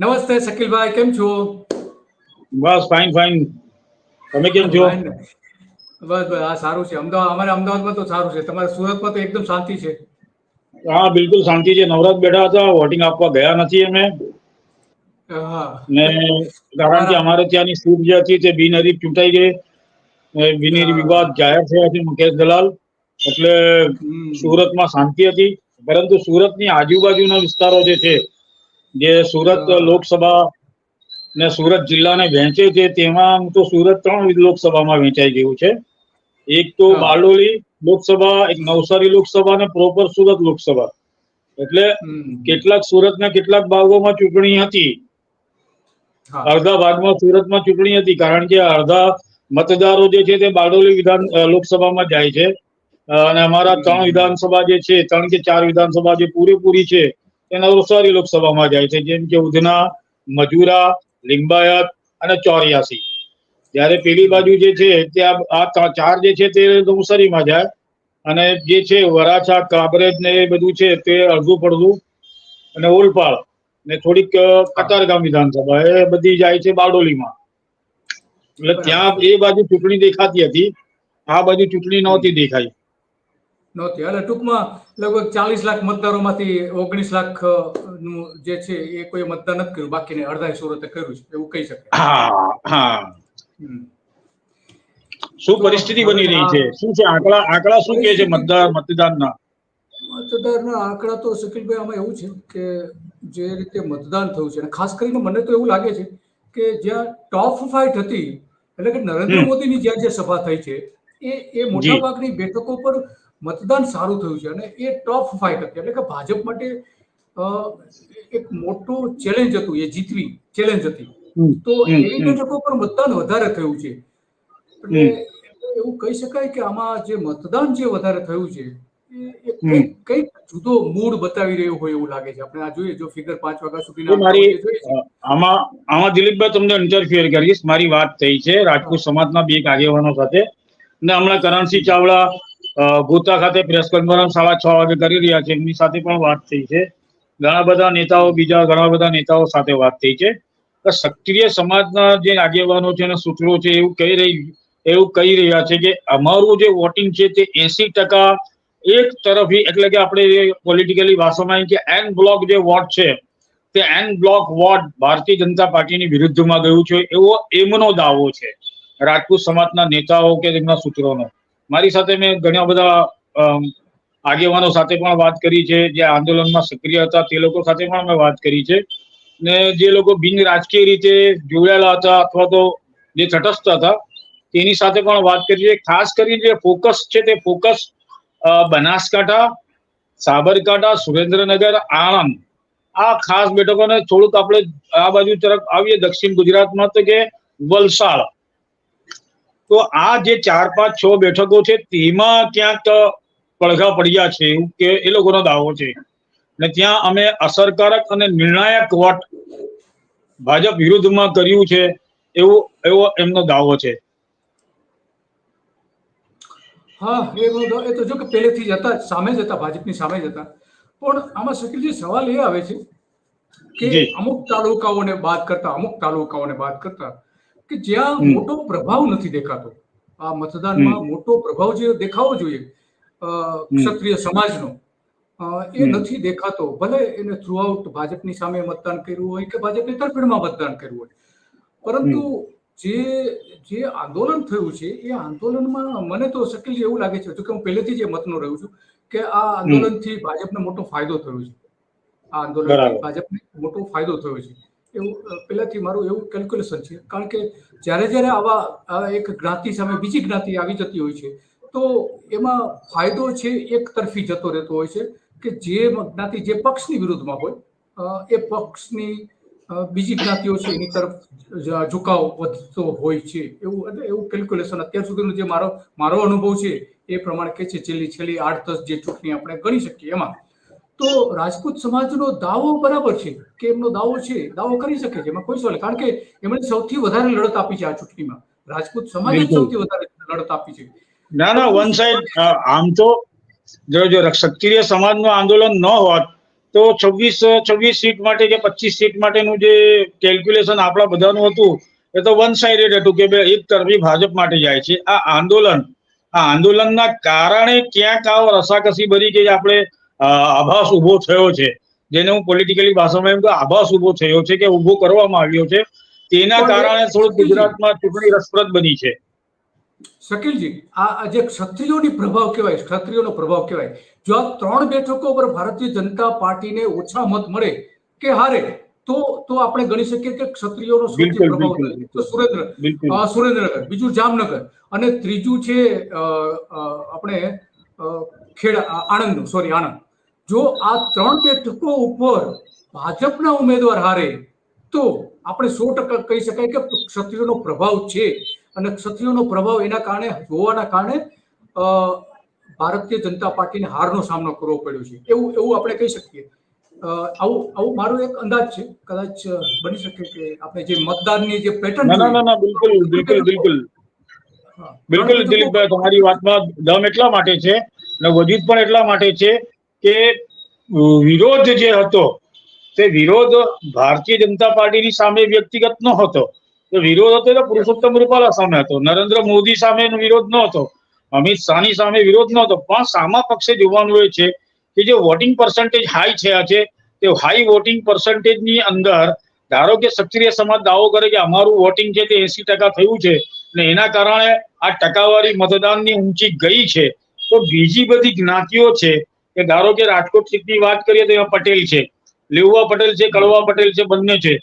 નમસ્તે શકીલભાઈ, કેમ છો? બસ ફાઇન ફાઇન. તમે કેમ છો? બસ બસ, આ સારું છે. અમારે અમદાવાદમાં તો સારું છે. તમારે સુરતમાં તો એકદમ શાંતિ છે. હા, બિલકુલ શાંતિ છે. નવરાત બેઠા હતા, વોટિંગ આપવા ગયા નથી અમે. ને કારણ કે અમારે ત્યાંની સીટ જે હતી તે બિનહરીફ ચૂંટાઈ ગઈ. બિનહરીફ વિવાદ જાહેર થયા છે મુકેશ દલાલ. એટલે સુરતમાં શાંતિ હતી. પરંતુ સુરતની આજુબાજુના વિસ્તારો જે છે, જે સુરત લોકસભા ને સુરત જિલ્લાને વહેંચે છે, તેમાં તો સુરત 3 લોકસભામાં વહેંચાઈ ગયું છે. એક તો બારડોલી લોકસભા, એક નવસારી લોકસભા અને પ્રોપર સુરત લોકસભા. એટલે કેટલાક સુરતના કેટલાક ભાગોમાં ચૂંટણી હતી. અડધા ભાગમાં સુરતમાં ચૂંટણી હતી, કારણ કે અડધા મતદારો જે છે તે બારડોલી લોકસભામાં જાય છે. અને અમારા 3 વિધાનસભા જે છે, 3 કે 4 વિધાનસભા જે પૂરેપૂરી છે, તે નવસારી લોકસભામાં જાય છે, જેમ કે ઉધના, મજુરા, લિંબાયત અને 84. જ્યારે પેલી બાજુ જે છે ત્યાં આ 4 જે છે તે નવસારીમાં જાય, અને જે છે વરાછા, કાબરેજ ને એ બધું છે તે અડધું પડધું, અને ઓલપાડ ને થોડીક કતારગામ વિધાનસભા એ બધી જાય છે બારડોલીમાં. એટલે ત્યાં એ બાજુ ચૂંટણી દેખાતી હતી, આ બાજુ ચૂંટણી નહોતી દેખાઈ. નહોતી એટલે ટૂંકમાં લગભગ 40 લાખ મતદારોમાંથી 19 લાખ નું જે છે એ કોઈ મતદાન નથી કર્યું, બાકીને અડધા સુરતે કર્યું છે, એવું કહી શકાય. હા હા. શું પરિસ્થિતિ બની રહી છે? શું છે આંકડા શું કહે છે મતદાનના? મતદારના આંકડા તો શકીલભાઈ આમાં એવું છે કે જે રીતે મતદાન થયું છે, અને ખાસ કરીને મને તો એવું લાગે છે કે જ્યાં ટોપ ફાઇટ હતી, એટલે કે નરેન્દ્ર મોદીની જ્યાં જે સભા થઈ છે, એ મોટા ભાગની બેઠકો પર મતદાન સારું થયું છે, અને એ ટોપ ફાઇટ હતી. એટલે કે ભાજપ માટે એક મોટું ચેલેન્જ હતું, એ જીતવી ચેલેન્જ હતી. તો એવી બેઠકો પર મતદાન વધારે થયું છે. એટલે એવું કહી શકાય કે આમાં જે મતદાન જે વધારે થયું છે, એ કઈક જુદો મૂડ બતાવી રહ્યો હોય એવું લાગે છે. આપણે આ જોઈએ, જો ફિગર 5 વાગ્યા સુધીના આમાં દિલીપભાઈ તમને ઇન્ટરફિયર કરીશ. મારી વાત થઈ છે રાજપૂત સમાજના 2 આગેવાનો સાથે, ને હમણાં કરણસિંહ ચાવડા ગોતા ખાતે પ્રેસ કોન્ફરન્સ 6:30 વાગે કરી રહ્યા છે, એમની સાથે પણ વાત થઈ છે. ઘણા બધા નેતાઓ, બીજા ઘણા બધા નેતાઓ સાથે વાત થઈ છે. ક્ષત્રિય સમાજના જે આગેવાનો છે અને સૂત્રો છે, એવું કહી રહ્યા છે કે અમારું જે વોટિંગ છે તે 80% એક તરફી, એટલે કે આપણે પોલિટિકલી ભાષામાં કે એન બ્લોક જે વોટ છે, તે N block vote Bharatiya Janata પાર્ટીની વિરુદ્ધમાં ગયું છે, એવો એમનો દાવો છે રાજપૂત સમાજના નેતાઓ કે તેમના સૂત્રોનો. મારી સાથે મેં ઘણા બધા આગેવાનો સાથે પણ વાત કરી છે, જે આંદોલનમાં સક્રિય હતા તે લોકો સાથે પણ મેં વાત કરી છે, ને જે લોકો બિન રાજકીય રીતે જોડાયેલા હતા અથવા તો જે તટસ્થ હતા તેની સાથે પણ વાત કરી છે. ખાસ કરીને જે ફોકસ છે તે ફોકસ બનાસકાંઠા, સાબરકાંઠા, સુરેન્દ્રનગર, આણંદ, આ ખાસ બેઠકોને થોડુંક આપણે આ બાજુ તરફ આવીએ દક્ષિણ ગુજરાતમાં તો કે વલસાડ, તો આ જે 4, 5, 6 બેઠકો છે તેમાં ક્યાંક પડઘા પડ્યા છે એવું કે એ લોકોનો દાવો છે. ને ત્યાં અમે અસરકારક અને નિર્ણાયક વોટ ભાજપ વિરુદ્ધમાં કર્યું છે, એવો એમનો દાવો છે. હા, એ તો જો કે પહેલેથી જ હતા, સામે જ હતા, ભાજપની સામે જ હતા. પણ આમાં શકીલજી સવાલ એ આવે છે કે અમુક તાલુકાઓને બાદ કરતા કે જ્યાં મોટો પ્રભાવ નથી દેખાતો, આ મતદાનમાં મોટો પ્રભાવ જે દેખાવો જોઈએ ક્ષત્રિય સમાજનો, એ નથી દેખાતો. ભલે એને થ્રુઆઉટ ભાજપની સામે મતદાન કર્યું હોય કે ભાજપની તરફેણમાં મતદાન કર્યું હોય, પરંતુ જે આંદોલન થયું છે એ આંદોલનમાં મને તો શકીલજી એવું લાગે છે, જો કે હું પહેલેથી જ મતનો રહ્યો છું, કે આ આંદોલનથી ભાજપને મોટો ફાયદો થયો છે. આ આંદોલનથી ભાજપને મોટો ફાયદો થયો છે એવું પહેલાથી મારું એવું કેલ્ક્યુલેશન છે. કારણ કે જ્યારે આવા એક જ્ઞાતિ સામે બીજી જ્ઞાતિ આવી જતી હોય છે, તો એમાં ફાયદો છે એક તરફી જતો રહેતો હોય છે, કે જે જ્ઞાતિ જે પક્ષની વિરુદ્ધમાં હોય એ પક્ષની બીજી જ્ઞાતિઓ છે એની તરફ ઝુકાવ વધતો હોય છે, એવું કેલ્ક્યુલેશન અત્યાર સુધીનો જે મારો અનુભવ છે એ પ્રમાણે કે છે. છેલ્લી 8-10 જે ચૂંટણી આપણે ગણી શકીએ એમાં તો રાજપૂત સમાજનો દાવો બરાબર છે કે એમનો દાવો કરી શકે છે, એમાં કોઈ સવાલ, કારણ કે એમણે સૌથી વધારે લડત આપી છે આ ચૂંટણીમાં. રાજપૂત સમાજે સૌથી વધારે લડત આપી છે. ના વન સાઈડ. આમ તો જો ક્ષત્રિય સમાજનું આંદોલન ન હોત તો 26 સીટ માટે કે 25 સીટ માટેનું જે કેલ્ક્યુલેશન આપણા બધાનું હતું એ તો વન સાઇડેડ હતું કે એક તરફી ભાજપ માટે જાય છે. આ આંદોલનના કારણે ક્યાંક આવો રસાકસી ભરી કે આપણે આભાસ ઉભો થયો છે, જેને હું પોલિટિકલી ભાષામાં એમ તો આભાસ ઉભો થયો છે કે ઉભો કરવામાં આવ્યો છે, તેના કારણે થોડું ગુજરાતમાં ચૂંટણી રસપ્રદ બની છે. શકીલજી, આ જે ક્ષત્રિયોની પ્રભાવ કહેવાય, ક્ષત્રિયોનો પ્રભાવ કહેવાય, જો આ 3 બેઠકો પર ભારતીય જનતા પાર્ટીને ઓછા મત મળે કે હારે તો આપણે ગણી શકીએ કે ક્ષત્રિયોનો સૌથી પ્રભાવ થાય. તો સુરેન્દ્રનગર, બીજું જામનગર અને ત્રીજું છે આપણે આણંદ. જો આ 3 બેઠકો ઉપર ભાજપના ઉમેદવાર હારે તો આપણે 100% કહી શકાય કે ક્ષત્રિયોનો પ્રભાવ છે, અને ક્ષત્રિયોનો પ્રભાવ એના કારણે હોવાના કારણે ભારતીય જનતા પાર્ટીને હારનો સામનો કરવો પડ્યો છે, એવું આપણે કહી શકીએ. આવું મારો એક અંદાજ છે. કદાચ બની શકે કે આપણે જે મતદાનની જે પેટર્ન ના બિલકુલ દિલીપભાઈ, તમારી વાતમાં દમ એટલા માટે છે અને વજૂદ પણ એટલા માટે છે કે વિરોધ જે હતો તે વિરોધ ભારતીય જનતા પાર્ટીની સામે વ્યક્તિગત ન હતો. વિરોધ હતો એટલે પુરુષોત્તમ રૂપાલા સામે હતો, નરેન્દ્ર મોદી સામે વિરોધ ન હતો, અમિત શાહની સામે વિરોધ ન હતો. પણ સામા પક્ષે જોવાનું એ છે કે જે વોટિંગ પર્સન્ટેજ હાઈ થયા છે તે હાઈ વોટિંગ પર્સન્ટેજની અંદર ધારો કે ક્ષત્રિય સમાજ દાવો કરે કે અમારું વોટિંગ છે તે 80% થયું છે અને એના કારણે આ ટકાવારી મતદાનની ઊંચી ગઈ છે, તો બીજી બધી જ્ઞાતિઓ છે કે ધારો કે રાજકોટ સીટની વાત કરીએ તો એમાં પટેલ છે, લેઉવા પટેલ છે, કડવા પટેલ છે, બંને છે.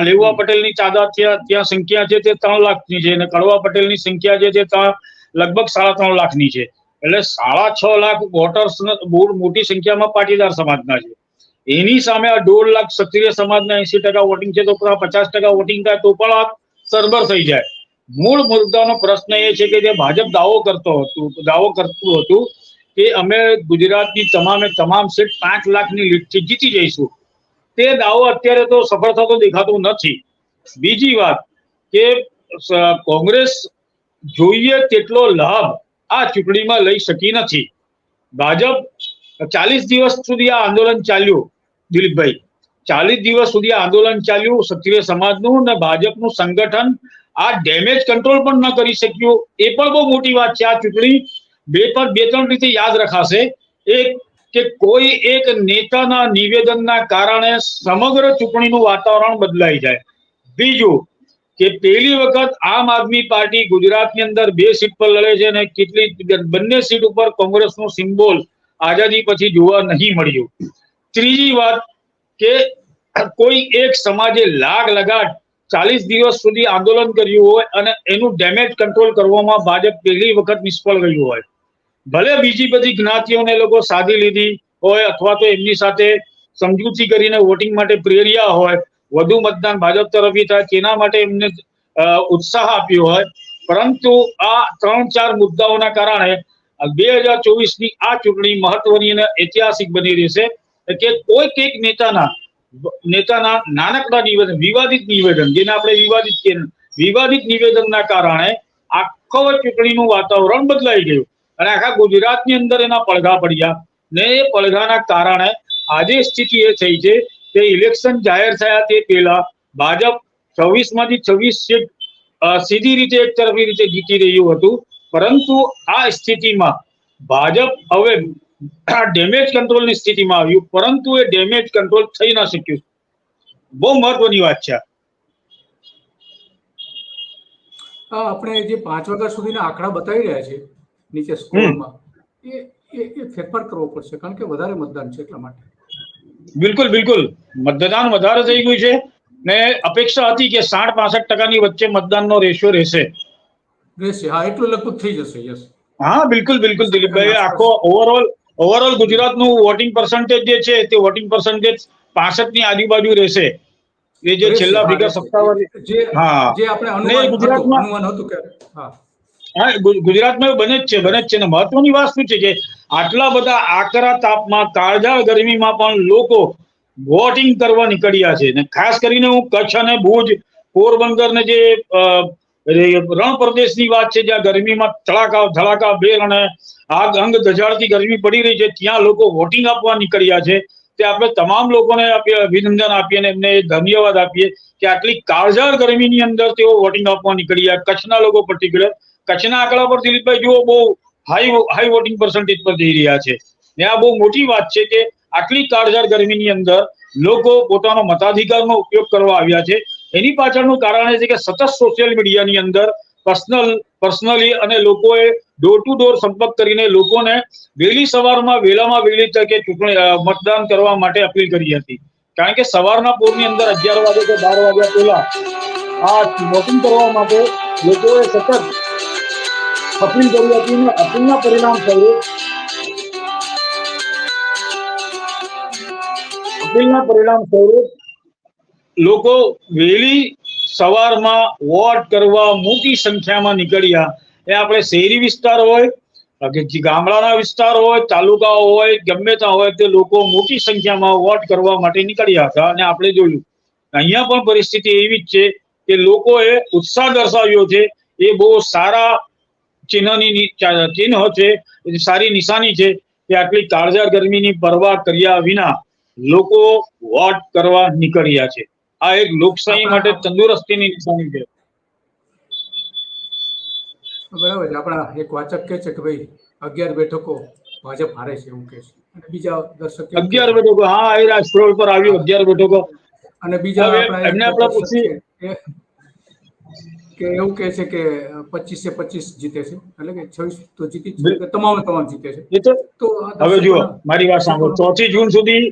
લેઉવા પટેલની તાદાદ ત્યાં સંખ્યા છે તે 3 લાખની છે અને કડવા પટેલની સંખ્યા છે તે લગભગ 3.5 લાખની છે. એટલે 6.5 લાખ વોટર્સ બહુ મોટી સંખ્યામાં પાટીદાર સમાજના છે. એની સામે 1.5 લાખ ક્ષત્રિય સમાજના 80% વોટિંગ છે, તો 50% વોટિંગ થાય તો પણ આ સરભર થઈ જાય. મૂળ મુદ્દાનો પ્રશ્ન એ છે કે જે ભાજપ દાવો કરતું હતું કે અમે ગુજરાતની તમામ સીટ 5 લાખની લીડથી જીતી જઈશું, તે દાવો અત્યારે તો સફળ થતો દેખાતો નથી. બીજી વાત કે કોંગ્રેસ જોઈએ તેટલો લાભ આ ચૂંટણીમાં લઈ શકી નથી. ભાજપ 40 દિવસ સુધી આ આંદોલન ચાલ્યું દિલીપભાઈ, 40 દિવસ સુધી આ આંદોલન ચાલ્યું ક્ષત્રિય સમાજનું, અને ભાજપનું સંગઠન આ ડેમેજ કંટ્રોલ પણ ન કરી શક્યું. એ પણ બહુ મોટી વાત છે. આ ચૂંટણી 2-3 રીતે યાદ રખાશે. એક કે કોઈ એક નેતાના નિવેદનના કારણે સમગ્ર ચૂંટણીનું વાતાવરણ બદલાઈ જાય. બીજું કે પહેલી વખત આમ આદમી પાર્ટી ગુજરાતની અંદર 2 સીટ પર લડે છે અને બંને સીટ ઉપર કોંગ્રેસનો સિમ્બોલ આઝાદી પછી જોવા નહીં મળ્યું. ત્રીજી વાત કે કોઈ એક સમાજે લગાડ 40 દિવસ સુધી આંદોલન કર્યું હોય અને એનું ડેમેજ કંટ્રોલ કરવામાં ભાજપ પહેલી વખત નિષ્ફળ ગયું હોય. ભલે બીજી બધી જ્ઞાતિઓને લોકો સાધી લીધી હોય અથવા તો એમની સાથે સમજૂતી કરીને વોટિંગ માટે પ્રેર્યા હોય, વધુ મતદાન ભાજપ તરફથી થાય તેના માટે એમને ઉત્સાહ આપ્યો હોય, પરંતુ આ 3-4 મુદ્દાઓના કારણે 2024ની આ ચૂંટણી મહત્વની અને ઐતિહાસિક બની રહેશે કે કોઈક એક નેતાના નાનકડા નિવેદન, જેને આપણે વિવાદિત નિવેદનના કારણે આખો ચૂંટણીનું વાતાવરણ બદલાઈ ગયું અને આખા ગુજરાતની અંદર એના પડઘા પડ્યા ને એ પડઘાના કારણે આજે સ્થિતિ એ થઈ છે કે ઇલેક્શન જાહેર થયા તે પહેલા ભાજપ 26માંથી 26 સીટ સીધી રીતે એક તરફી રીતે જીતી રહ્યું હતું, પરંતુ આ સ્થિતિમાં ભાજપ હવે ડેમેજ કંટ્રોલની સ્થિતિમાં આવ્યું, પરંતુ એ ડેમેજ કંટ્રોલ થઈ ન શક્યું. બહુ મહત્વની વાત છે. આપણે જે 5 વાગ્યા સુધીના આંકડા બતાવી રહ્યા છે નીચે સ્કોરમાં, એ ફેરફાર કરવો પડશે કારણ કે વધારે મતદાન છે એટલા માટે. બિલકુલ મતદાન વધારે થઈ ગયું છે ને અપેક્ષા હતી કે 60-65% વચ્ચે મતદાનનો રેશિયો રહેશે. હા, એટલું લગભગ થઈ જશે. યસ, હા, બિલકુલ દિલીપભાઈ. આખો ઓવરઓલ ગુજરાતનું વોટિંગ પર્સન્ટેજ જે છે તે વોટિંગ પર્સન્ટેજ 65 ની આજુબાજુ રહેશે. એ જે છેલ્લા ફિગર 57 જે આપણે અનુમાન હતું કે ગુજરાતમાં બને જ છે ને મહત્વની વાત શું છે કે આટલા બધા આકરા તાપમાં, કાળઝાળ ગરમીમાં પણ લોકો વોટિંગ કરવા નીકળ્યા છે. ને ખાસ કરીને હું કચ્છ અને ભુજ, પોરબંદર ને જે રણ પ્રદેશની વાત છે જ્યાં ગરમીમાં ધડાકા ભેર અને અંગ દજાડતી ગરમી પડી રહી છે, ત્યાં લોકો વોટિંગ આપવા નીકળ્યા છે. તે આપણે તમામ લોકોને અભિનંદન આપીએ અને એમને ધન્યવાદ આપીએ કે આટલી કાળઝાળ ગરમીની અંદર તેઓ વોટિંગ આપવા નીકળ્યા. કચ્છના લોકો પર્ટિક્યુલર, કચ્છના આંકડા પર દિલીપભાઈ જુઓ, બહુ હાઈ વોટિંગ પર્સન્ટેજ પર જઈ રહ્યા છે. ને આ બહુ મોટી વાત છે કે આટલી કાળઝાળ ગરમીની અંદર લોકો પોતાનો મતાધિકારનો ઉપયોગ કરવા આવ્યા છે. એની પાછળનું કારણ એ છે કે સતત સોશિયલ મીડિયાની અંદર પર્સનલી અને લોકોએ ડોર ટુ ડોર સંપર્ક કરીને લોકોને વહેલામાં વહેલી તકે મતદાન કરવા માટે અપીલ કરી હતી. કારણ કે સવારના પોરની અંદર 11 વાગે કે 12 વાગ્યા પહેલા આ વોટિંગ કરવા માટે લોકોએ સતત અપીલ કરી હતી અને અપીલના પરિણામ સ્વરૂપ લોકો વહેલી સવારમાં વોટ કરવા મોટી સંખ્યામાં નીકળ્યા. એ આપણે શહેરી વિસ્તાર હોય કે ગામડાના વિસ્તાર હોય, તાલુકા હોય, ગમે ત્યાં હોય, તે લોકો મોટી સંખ્યામાં વોટ કરવા માટે નીકળ્યા હતા. અને આપણે જોયું અહીંયા પણ પરિસ્થિતિ એવી જ છે કે લોકોએ ઉત્સાહ દર્શાવ્યો છે. એ બહુ સારા ચિહ્ન છે, સારી નિશાની છે કે આટલી કાળઝાળ ગરમીની પરવા કર્યા વિના લોકો વોટ કરવા નીકળ્યા છે. આ એક લોકશાહી માટે તંદુરસ્તીની નિશાની છે. બરાબર છે. આપણા એક વાચક કહે છે કે ભાઈ 11 બેઠકો ભાજપ હારે છે એવું કહે છે, અને બીજા દર્શક 11 બેઠકો, હા, એ સ્ક્રોલ પર આવ્યું 11 બેઠકો. અને બીજા એમને આપણે પૂછીએ કે એવું કહે છે કે 25 જીતે છે, એટલે કે 26 તો જીતી જ છે, તમામ જીતે છે. તો હવે જુઓ, મારી વાત સાંભળો. 4 જૂન સુધી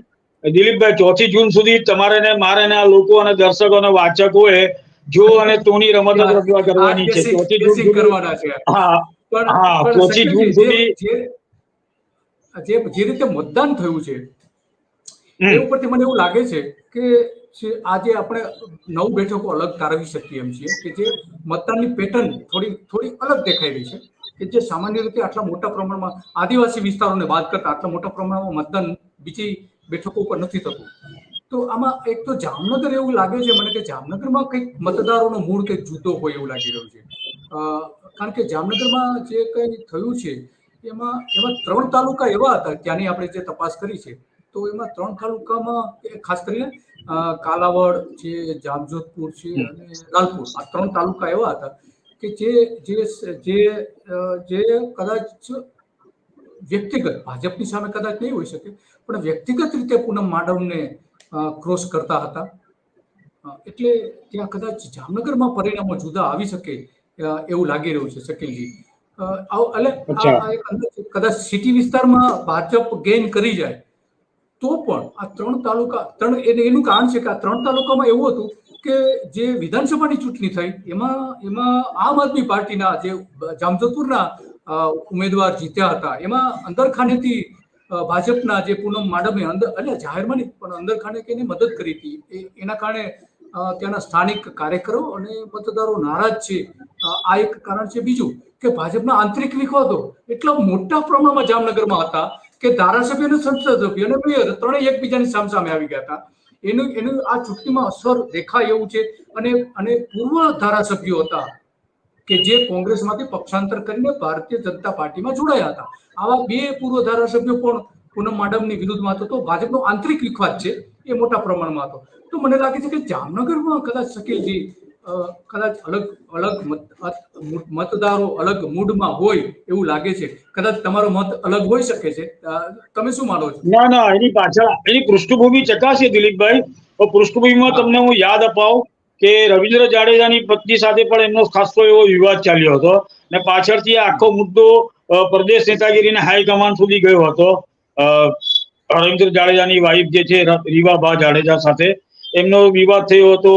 દિલીપભાઈ, 4 જૂન સુધી તમારે ને મારે ને આ લોકો અને દર્શકો અને વાચકોએ જો અને તોની રમત રજૂઆત કરવાની છે. 4 જૂન કરવાના છે. હા, 4 જૂન સુધી જે રીતે મતદાન થયું છે એ ઉપરથી મને એવું લાગે છે કે આજે આપણે 9 બેઠકો અલગ તારવી શકીએ એમ છીએ કે જે મતદાનની પેટર્ન થોડી અલગ દેખાઈ રહી છે, કે જે સામાન્ય રીતે આટલા મોટા પ્રમાણમાં આદિવાસી વિસ્તારોને બાદ કરતા આટલા મોટા પ્રમાણમાં મતદાન બીજી બેઠકો ઉપર નથી થતું. તો આમાં એક તો જામનગર એવું લાગે છે મને કે જામનગરમાં કંઈક મતદારોનો મૂળ કંઈક જુદો હોય એવું લાગી રહ્યું છે. કારણ કે જામનગરમાં જે કંઈ થયું છે એમાં 3 તાલુકા એવા હતા, ત્યાંની આપણે જે તપાસ કરી છે તો એમાં 3 તાલુકામાં ખાસ કરીને કાલાવડ છે, જામજોધપુર છે અને લાલપુર, આ 3 તાલુકા એવા હતા કે જે કદાચ વ્યક્તિગત ભાજપની સામે કદાચ નહીં હોઈ શકે, પણ વ્યક્તિગત રીતે પૂનમ માડમને ક્રોસ કરતા હતા. એટલે ત્યાં કદાચ જામનગરમાં પરિણામો જુદા આવી શકે એવું લાગી રહ્યું છે શકીલજી. કદાચ સિટી વિસ્તારમાં ભાજપ ગેઇન કરી જાય તો પણ આ 3 તાલુકા એનું કારણ છે કે આ 3 તાલુકામાં એવું હતું કે જે વિધાનસભાની ચૂંટણી થઈ એમાં આમ આદમી પાર્ટીના જે જામજોધપુરના ઉમેદવાર જીત્યા હતા, એમાં અંદરખાનેથી ભાજપના જે પૂનમ માડમે એટલે જાહેરમાં નહીં પણ અંદરખાને એની મદદ કરી હતી. એના કારણે ત્યાંના સ્થાનિક કાર્યકરો અને મતદારો નારાજ છે. આ એક કારણ છે. બીજું કે ભાજપના આંતરિક વિવાદો એટલા મોટા પ્રમાણમાં જામનગરમાં હતા કે ધારાસભ્ય અને સંસદ સભ્ય અને મેયર ત્રણેય એકબીજાની સામસામે આવી ગયા હતા. એનું આ ચૂંટણીમાં અસર દેખાય એવું છે. અને પૂર્વ ધારાસભ્યો હતા કે જે કોંગ્રેસમાંથી પક્ષાંતર કરીને ભારતીય જનતા પાર્ટીમાં જોડાયા હતા. આવા 2 પૂર્વ ધારાસભ્યો પણ પૂનમ માડમની વિરુદ્ધમાં હતો. તો ભાજપનો આંતરિક વિખવાદ છે એ મોટા પ્રમાણમાં હતો. તો મને લાગે છે કે જામનગરમાં કદાચ શકીલજી કદાચ અલગ મતદારો અલગ મૂડમાં હોય એવું લાગે છે. કદાચ તમારો મત અલગ હોઈ શકે છે. તમે શું માનો છો? ના, એની પાછળ એની પૃષ્ઠભૂમિ ચકાસીએ દિલીપભાઈ. તો પૃષ્ઠભૂમિમાં તમને હું યાદ અપાવું કે રવિન્દ્ર જાડેજાની પત્ની સાથે પણ એમનો ખાસો એવો વિવાદ ચાલ્યો હતો ને પાછળથી આખો મુદ્દો પ્રદેશ નેતાગીરીને હાઈકમાન્ડ સુધી ગયો હતો. રવિન્દ્ર જાડેજાની વાઇફ જે છે રીવાબા જાડેજા સાથે એમનો વિવાદ થયો હતો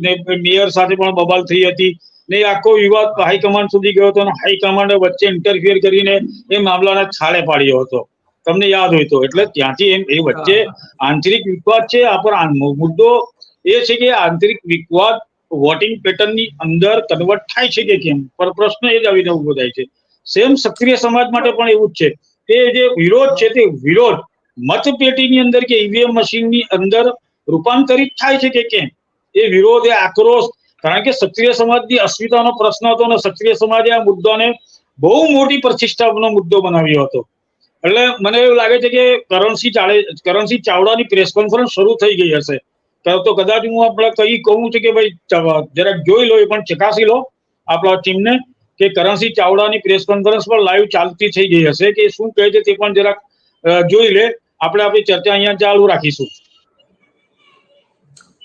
ને મેયર સાથે પણ બબાલ થઈ હતી ને આખો વિવાદ હાઈકમાન્ડ સુધી ગયો હતો અને હાઈકમાન્ડે વચ્ચે ઇન્ટરફિયર કરીને એ મામલાને છાળે પાડ્યો હતો, તમને યાદ હોય તો. એટલે ત્યાંથી એ વચ્ચે આંતરિક વિવાદ છે. આ પર મુદ્દો એ છે કે આંતરિક વિવાદ વોટિંગ પેટર્નની અંદર કન્વર્ટ થાય છે કે કેમ, પર પ્રશ્ન એ જ આવીને ઉભો થાય છે. સેમ ક્ષત્રિય સમાજ માટે પણ એવું જ છે કે જે વિરોધ છે તે વિરોધ મતપેટીની અંદર કે ઈવીએમ મશીનની અંદર રૂપાંતરિત થાય છે કે કેમ, એ વિરોધ, એ આક્રોશ. કારણ કે ક્ષત્રિય સમાજની અસ્મિતાનો પ્રશ્ન હતો અને ક્ષત્રિય સમાજે આ મુદ્દાને બહુ મોટી પ્રતિષ્ઠાનો મુદ્દો બનાવ્યો હતો એટલે મને એવું લાગે છે કે કરણસિંહ ચાવડાની પ્રેસ કોન્ફરન્સ શરૂ થઈ ગઈ હશે તો કદાચ હું આપણે કહું છું કે ભાઈ જરાક જોઈ લો, એ પણ ચકાસી લો આપણા ટીમને કે કરણસિંહ ચાવડાની પ્રેસ કોન્ફરન્સ પણ લાઈવ ચાલતી થઈ ગઈ હશે કે શું કહે છે તે પણ જરાક જોઈ લે. આપણે આપણી ચર્ચા અહીંયા ચાલુ રાખીશું.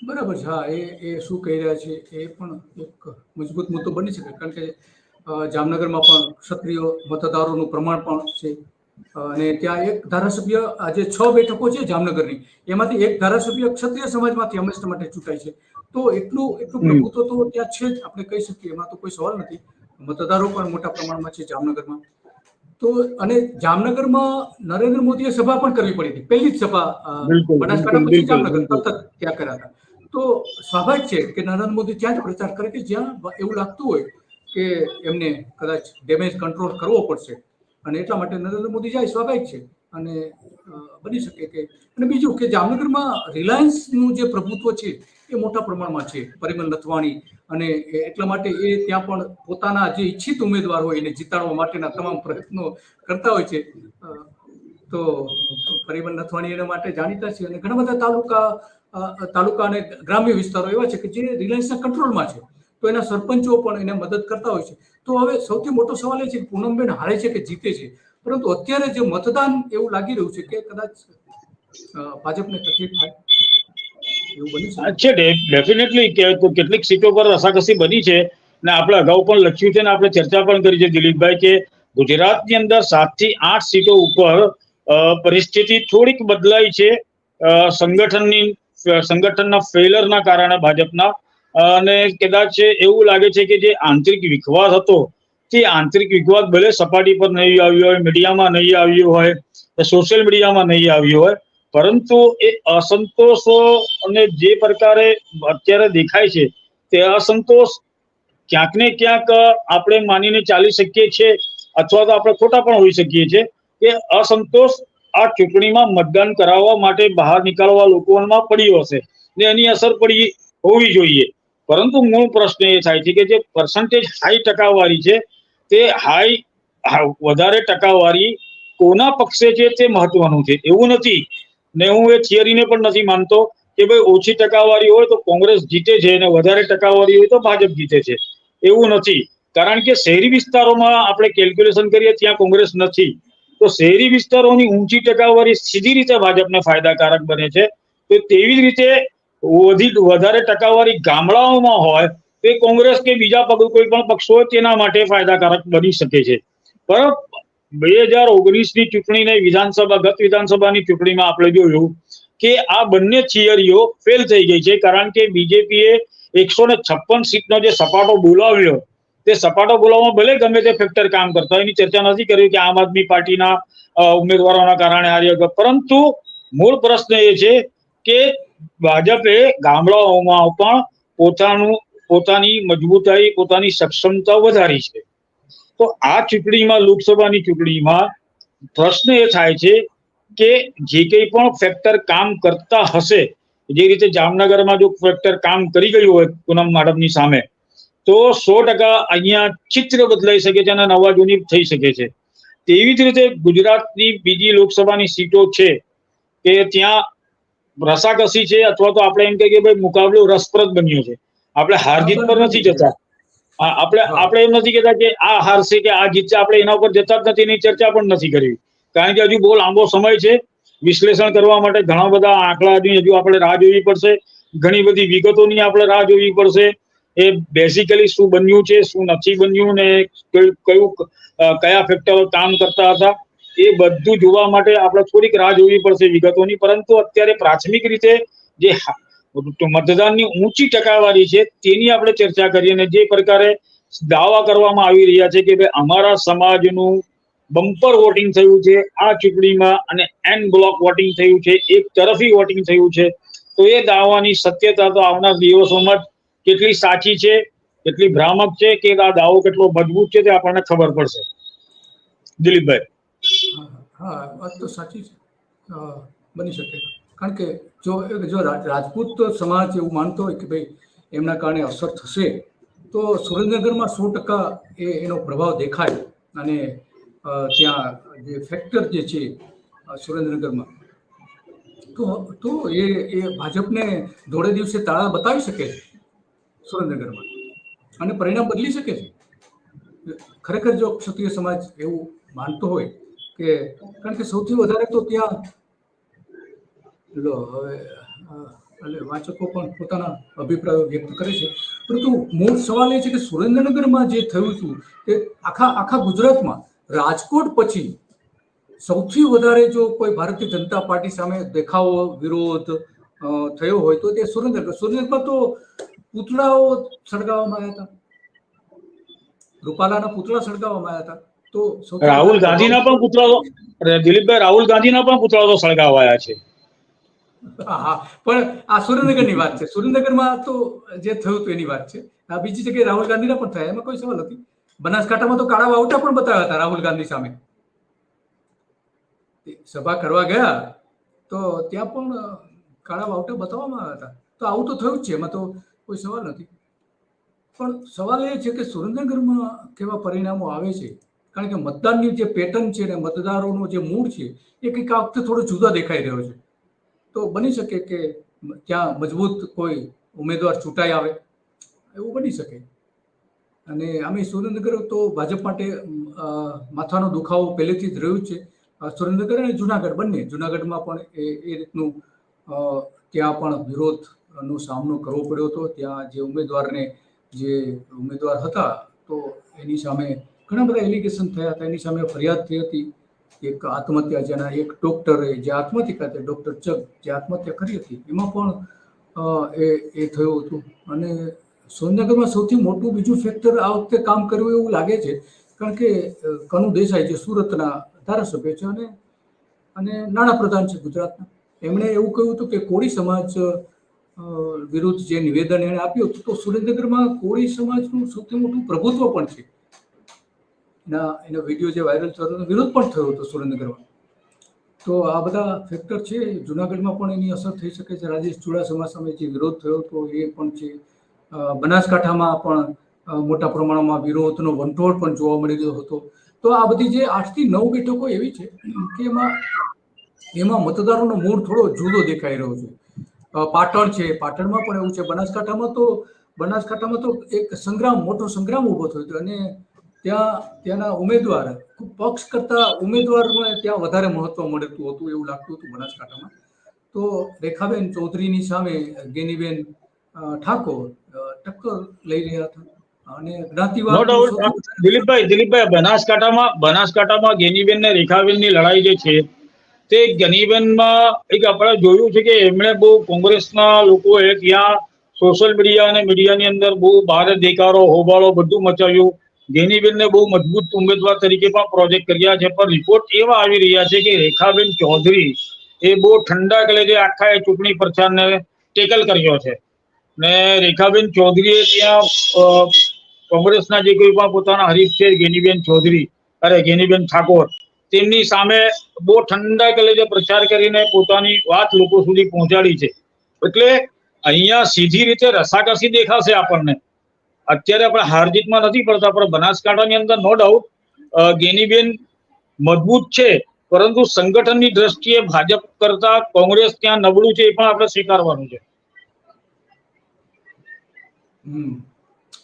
બરાબર છે. હા, એ શું કહી રહ્યા છે એ પણ એક મજબૂત મુદ્દો બની શકે, કારણ કે જામનગરમાં પણ ક્ષત્રિય મતદારોનું પ્રમાણ પણ છે અને ત્યાં એક ધારાસભ્ય, આજે 6 બેઠકો છે જામનગરની, એમાંથી એક ધારાસભ્ય ક્ષત્રિય સમાજમાંથી હંમેશા માટે ચૂંટાય છે. તો એટલું પ્રભુત્વ તો ત્યાં છે જ, આપણે કહી શકીએ, એમાં તો કોઈ સવાલ નથી. મતદારો પણ મોટા પ્રમાણમાં છે જામનગરમાં. તો અને જામનગરમાં નરેન્દ્ર મોદીએ સભા પણ કરવી પડી હતી, પહેલી જ સભા બિલકુલ બનાસકાંઠા બિલકુલ પછી બિલકુલ જામનગર બિલકુલ. તરત ત્યાં કર્યા હતા. તો સ્વાભાવિક છે કે નરેન્દ્ર મોદી ત્યાં જ પ્રચાર કરે કે જ્યાં એવું લાગતું હોય કે એમને કદાચ ડેમેજ કંટ્રોલ કરવો પડશે, અને એટલા માટે નરેન્દ્ર મોદી જાય, સ્વાભાવિક છે. અને બની શકે કે, અને બીજું કે જામનગરમાં રિલાયન્સનું જે પ્રભુત્વ છે એ મોટા પ્રમાણમાં છે, પરિમલ નથવાણી, અને એટલા માટે એ ત્યાં પણ પોતાના જે ઈચ્છિત ઉમેદવાર હોય એને જીતાડવા માટેના તમામ પ્રયત્નો કરતા હોય છે. તો પરિમલ નથવાણી એના માટે જાણીતા છે, અને ઘણા બધા તાલુકા અને ગ્રામ્ય વિસ્તારો એવા છે કે જે રિલાયન્સના કંટ્રોલમાં છે, તો એના સરપંચો પણ એને મદદ કરતા હોય છે. તો હવે સૌથી મોટો સવાલ એ છે કે પૂનમબેન હારે છે કે જીતે છે, પરંતુ અત્યારે જે મતદાન એવું લાગી રહ્યું છે કે કદાચ ભાજપને તકલીફ થાય એવું બની શકે. છે ડેફિનેટલી કે કેટલીક સીટો પર રસાકસી બની છે, ને આપણે અગાઉ પણ લખ્યું છે ને આપણે ચર્ચા પણ કરી છે દિલીપભાઈ કે ગુજરાતની અંદર 7 થી 8 સીટો ઉપર પરિસ્થિતિ થોડીક બદલાઈ છે સંગઠનના ફેલરના કારણે ભાજપના. અને કદાચ એવું લાગે છે કે જે આંતરિક વિખવાદ હતો તે આંતરિક વિખવાદ ભલે સપાટી પર નહીં આવ્યો હોય, મીડિયામાં નહીં આવ્યો હોય, સોશિયલ મીડિયામાં નહીં આવ્યો હોય, પરંતુ એ અસંતોષો અને જે પ્રકારે અત્યારે દેખાય છે તે અસંતોષ ક્યાંક ને ક્યાંક આપણે માનીને ચાલી શકીએ છીએ, અથવા તો આપણે ખોટા પણ હોઈ શકીએ છીએ કે અસંતોષ આ ચૂંટણીમાં મતદાન કરાવવા માટે બહાર નીકળવા લોકોમાં પડ્યો હશે ને એની અસર પડી હોવી જોઈએ. પરંતુ મૂળ પ્રશ્ન એ થાય છે કે જે પર્સન્ટેજ હાઈ ટકાવારી છે તે વધારે ટકાવારી કોના પક્ષે છે તે મહત્વનું છે. એવું નથી, ને હું એ થિયરીને પણ નથી માનતો કે ભાઈ ઓછી ટકાવારી હોય તો કોંગ્રેસ જીતે છે અને વધારે ટકાવારી હોય તો ભાજપ જીતે છે. એવું નથી, કારણ કે શહેરી વિસ્તારોમાં આપણે કેલ્ક્યુલેશન કરીએ ત્યાં કોંગ્રેસ નથી, તો શહેરી વિસ્તારોની ઊંચી ટકાવારી સીધી રીતે ભાજપને ફાયદાકારક બને છે. તો તેવી જ રીતે વધારે ટકાવારી ગામડાઓમાં હોય તો કોંગ્રેસ કે બીજા કોઈ પણ પક્ષ હોય તેના માટે ફાયદાકારક બની શકે છે. પણ 2019ની ચૂંટણીને ગત વિધાનસભાની ચૂંટણીમાં આપણે જોયું કે આ બંને થિયરીઓ ફેલ થઈ ગઈ છે, કારણ કે બીજેપીએ 156 સીટનો જે સપાટો બોલાવ્યો તે સપાટો બોલાવવામાં ભલે ગમે તે ફેક્ટર કામ કરતા હોય, એની ચર્ચા નથી કરી કે આમ આદમી પાર્ટીના ઉમેદવારોના કારણે હાર્યો, પરંતુ મૂળ પ્રશ્ન એ છે કે ભાજપે ગામડાઓમાં પણ પોતાની મજબૂતાઈ, પોતાની સક્ષમતા વધારી છે. તો આ ચૂંટણીમાં, લોકસભાની ચૂંટણીમાં પ્રશ્ન એ થાય છે કે જે કંઈ પણ ફેક્ટર કામ કરતા હશે, જે રીતે જામનગરમાં જો ફેક્ટર કામ કરી ગયું હોય પૂનમ માડમની સામે, તો 100% અહીંયા ચિત્ર બદલાઈ શકે છે અને નવા જૂની થઈ શકે છે. તેવી જ રીતે ગુજરાતની બીજી લોકસભાની સીટો છે કે ત્યાં રસાકસી છે, અથવા તો આપણે એમ કહીએ કે ભાઈ મુકાબલો રસપ્રદ બન્યો છે. આપણે હાર જીત પર નથી જતા, આપણે એમ નથી કહેતા કે આ હારશે કે આ જીતશે, આપણે એના ઉપર જતા જ નથી, એની ચર્ચા પણ નથી કરવી, કારણ કે હજુ બહુ લાંબો સમય છે વિશ્લેષણ કરવા માટે. ઘણા બધા આંકડાની હજુ આપણે રાહ જોવી પડશે, ઘણી બધી વિગતોની આપણે રાહ જોવી પડશે. એ બેઝિકલી શું બન્યું છે, શું નથી બન્યું, ને કયા ફેક્ટરો કામ કરતા હતા, એ બધું જોવા માટે આપણે થોડીક રાહ જોવી પડશે વિગતોની. પરંતુ અત્યારે પ્રાથમિક રીતે જે મતદાનની ઊંચી ટકાવારી છે તેની આપણે ચર્ચા કરીએ, અને જે પ્રકારે દાવા કરવામાં આવી રહ્યા છે કે ભાઈ અમારા સમાજનું બમ્પર વોટિંગ થયું છે આ ચૂંટણીમાં અને એન બ્લોક વોટિંગ થયું છે, એક તરફી વોટિંગ થયું છે, તો એ દાવાની સત્યતા તો આવનાર દિવસોમાં કેટલી સાચી છે, કેટલી ભ્રામક છે, કે આ દાવો કેટલો મજબૂત છે તે આપણને ખબર પડશે. દિલીપભાઈ. હા, વાત તો સાચી છે, બની શકે. કારણ કે જો રાજપૂત સમાજ એવું માનતો હોય કે ભાઈ એમના કારણે અસર થશે, તો સુરેન્દ્રનગરમાં 100% એનો પ્રભાવ દેખાય. અને ત્યાં જે ફેક્ટર જે છે સુરેન્દ્રનગરમાં, તો એ ભાજપને ધોળે દિવસે તાળા બતાવી શકે છે સુરેન્દ્રનગરમાં અને પરિણામ બદલી શકે છે. ખરેખર જો ક્ષત્રિય સમાજ એવું માનતો હોય કે, કારણ કે સૌથી વધારે તો ત્યાં લો હવે એટલે વાચકો પણ પોતાના અભિપ્રાયો વ્યક્ત કરે છે, પરંતુ મૂળ સવાલ એ છે કે સુરેન્દ્રનગરમાં જે થયું હતું તે આખા ગુજરાતમાં રાજકોટ પછી સૌથી વધારે જો કોઈ ભારતીય જનતા પાર્ટી સામે દેખાવો વિરોધ થયો હોય તો તે સુરેન્દ્રનગરમાં તો પૂતળાઓ સળગાવવામાં આવ્યા હતા, રૂપાલાના પૂતળા સળગાવવામાં આવ્યા હતા. તો રાહુલ ગાંધીના પણ પૂતળાઓ, દિલીપભાઈ, રાહુલ ગાંધીના પણ પૂતળાઓ સળગાવાયા છે. હા, પણ આ સુરેન્દ્રનગરની વાત છે. સુરેન્દ્રનગરમાં તો જે થયું હતું એની વાત છે. આ બીજી જગ્યાએ રાહુલ ગાંધીના પણ થયા, એમાં કોઈ સવાલ નથી. બનાસકાંઠામાં તો કાળા વાવટા પણ બતાવ્યા હતા રાહુલ ગાંધી સામે. સભા કરવા ગયા તો ત્યાં પણ કાળા વાવટા બતાવવામાં આવ્યા હતા. તો આવું તો થયું જ છે, એમાં તો કોઈ સવાલ નથી. પણ સવાલ એ છે કે સુરેન્દ્રનગરમાં કેવા પરિણામો આવે છે, કારણ કે મતદાનની જે પેટર્ન છે ને મતદારોનો જે મૂડ છે એ કંઈક આ વખતે થોડો જુદા દેખાઈ રહ્યો છે. તો બની શકે કે ત્યાં મજબૂત કોઈ ઉમેદવાર ચૂંટાઈ આવે, એવું બની શકે. અને આમે સુરેન્દ્રનગર તો ભાજપ માટે માથાનો દુખાવો પહેલેથી જ રહ્યું છે. સુરેન્દ્રનગર અને જુનાગઢ બંને, જુનાગઢમાં પણ એ રીતનું ત્યાં પણ વિરોધનો સામનો કરવો પડ્યો હતો. ત્યાં જે ઉમેદવાર હતા તો એની સામે ઘણા બધા એલિગેશન થયા હતા, એની સામે ફરિયાદ થઈ હતી. એક આત્મહત્યા, જેના એક ડોક્ટરે જે આત્મહત્યા કરી, ડોક્ટર ચગ જે આત્મહત્યા કરી હતી, એમાં પણ એ થયું હતું. અને સુરેન્દ્રનગરમાં સૌથી મોટું બીજું ફેક્ટર આ વખતે કામ કર્યું એવું લાગે છે, કારણ કે કનુ દેસાઈ જે સુરતના ધારાસભ્ય છે અને નાણાપ્રધાન છે ગુજરાતના, એમણે એવું કહ્યું હતું કે કોળી સમાજ વિરુદ્ધ જે નિવેદન એણે આપ્યું હતું, તો સુરેન્દ્રનગરમાં કોળી સમાજનું સૌથી મોટું પ્રભુત્વ પણ છે. એનો વિડીયો જે વાયરલ થયો વિરોધ પણ થયો હતો સુરેન્દ્રનગરમાં. તો આ બધા ફેક્ટર છે. જુનાગઢમાં પણ એની અસર થઈ શકે છે. રાજેશ ચુડાસમા સામે જે વિરોધ થયો હતો એ પણ છે. બનાસકાંઠામાં પણ મોટા પ્રમાણમાં વિરોધનો વંટોળ પણ જોવા મળી રહ્યો હતો. તો આ બધી જે 8 થી 9 બેઠકો એવી છે કે એમાં મતદારોનો મૂડ થોડો જુદો દેખાઈ રહ્યો છે. પાટણ છે, પાટણમાં પણ એવું છે. બનાસકાંઠામાં તો એક મોટો સંગ્રામ ઉભો થયો હતો અને ત્યાંના ઉમેદવાર પક્ષ કરતા ઉમેદવારને ત્યાં વધારે મહત્વ મળતું હતું એવું લાગતું હતું બનાસકાંઠામાં. તો રેખાબેન ચૌધરીની સામે ગેનીબેન ઠાકોર ટક્કર લઈ રહ્યા હતા અને જ્ઞાતિવાદ, નો ડાઉટ દિલીપભાઈ, બનાસકાંઠામાં ગેનીબેન ને રેખાબેનની લડાઈ જે છે તે ગેનીબેનમાં એક આપણે જોયું છે કે એમણે બહુ કોંગ્રેસના લોકોએ ત્યાં સોશિયલ મીડિયા અને મીડિયાની અંદર બહુ બહાર દેકારો હોબાળો બધું મચાવ્યું. ગેનીબેનને બહુ મજબૂત ઉમેદવાર તરીકે પણ પ્રોજેક્ટ કર્યા છે, પણ રિપોર્ટ એવા આવી રહ્યા છે કે રેખાબેન ચૌધરી એ બહુ ઠંડા કલેજે આખા ચૂંટણી પ્રચારને ટેકલ કર્યો છે. ને રેખાબેન ચૌધરીએ ત્યાં કોંગ્રેસના જે કોઈ પણ પોતાના હરીફ છે ગેનીબેન ઠાકોર, તેમની સામે બહુ ઠંડા કલેજે પ્રચાર કરીને પોતાની વાત લોકો સુધી પહોંચાડી છે. એટલે અહીંયા સીધી રીતે રસાકસી દેખાશે આપણને. અત્યારે આપણે હાર જીતમાં નથી પડતા, પણ બનાસકાંઠાની અંદર નો ડાઉટ ગેનીબેન મજબૂત છે, પરંતુ સંગઠનની દ્રષ્ટિએ ભાજપ કરતા કોંગ્રેસ ત્યાં નબળું છે, એ પણ આપણે સ્વીકારવાનું છે.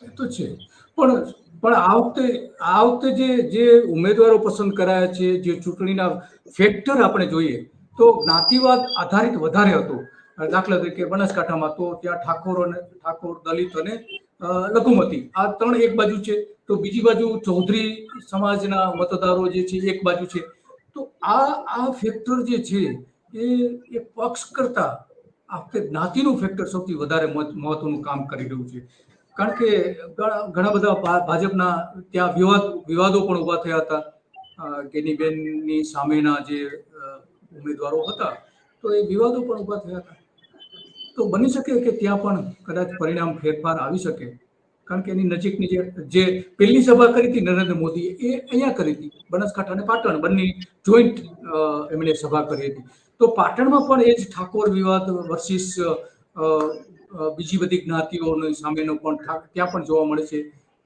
એ તો છે. પણ આ વખતે જે ઉમેદવારો પસંદ કરાયા છે, જે ચૂંટણીના ફેક્ટર આપણે જોઈએ તો જ્ઞાતિવાદ આધારિત વધારે હતો. દાખલા તરીકે બનાસકાંઠામાં તો ત્યાં ઠાકોર, દલિત અને લઘુમતી આ ત્રણ એક બાજુ છે, તો બીજી બાજુ ચૌધરી સમાજના મતદારો જે છે એક બાજુ છે. તો આ ફેક્ટર જે છે એ પક્ષ કરતા આ વખતે જ્ઞાતિનું ફેક્ટર સૌથી વધારે મહત્વનું કામ કરી રહ્યું છે. કારણ કે ઘણા બધા ભાજપના ત્યાં વિવાદો પણ ઉભા થયા હતા. ગેનીબેનની સામેના જે ઉમેદવારો હતા તો એ વિવાદો પણ ઉભા થયા હતા. તો બની શકે કે ત્યાં પણ કદાચ પરિણામ ફેરફાર આવી શકે, કારણ કે એની નજીકની જે પહેલી સભા કરી હતી નરેન્દ્ર મોદીએ એ અહીંયા કરી હતી. બનાસકાંઠા અને પાટણ બંને જોઈન્ટ એમણે સભા કરી હતી. તો પાટણમાં પણ એ જ ઠાકોર વિવાદ વર્સિસ બીજી બધી જ્ઞાતિઓ સામેનો પણ ત્યાં પણ જોવા મળે છે.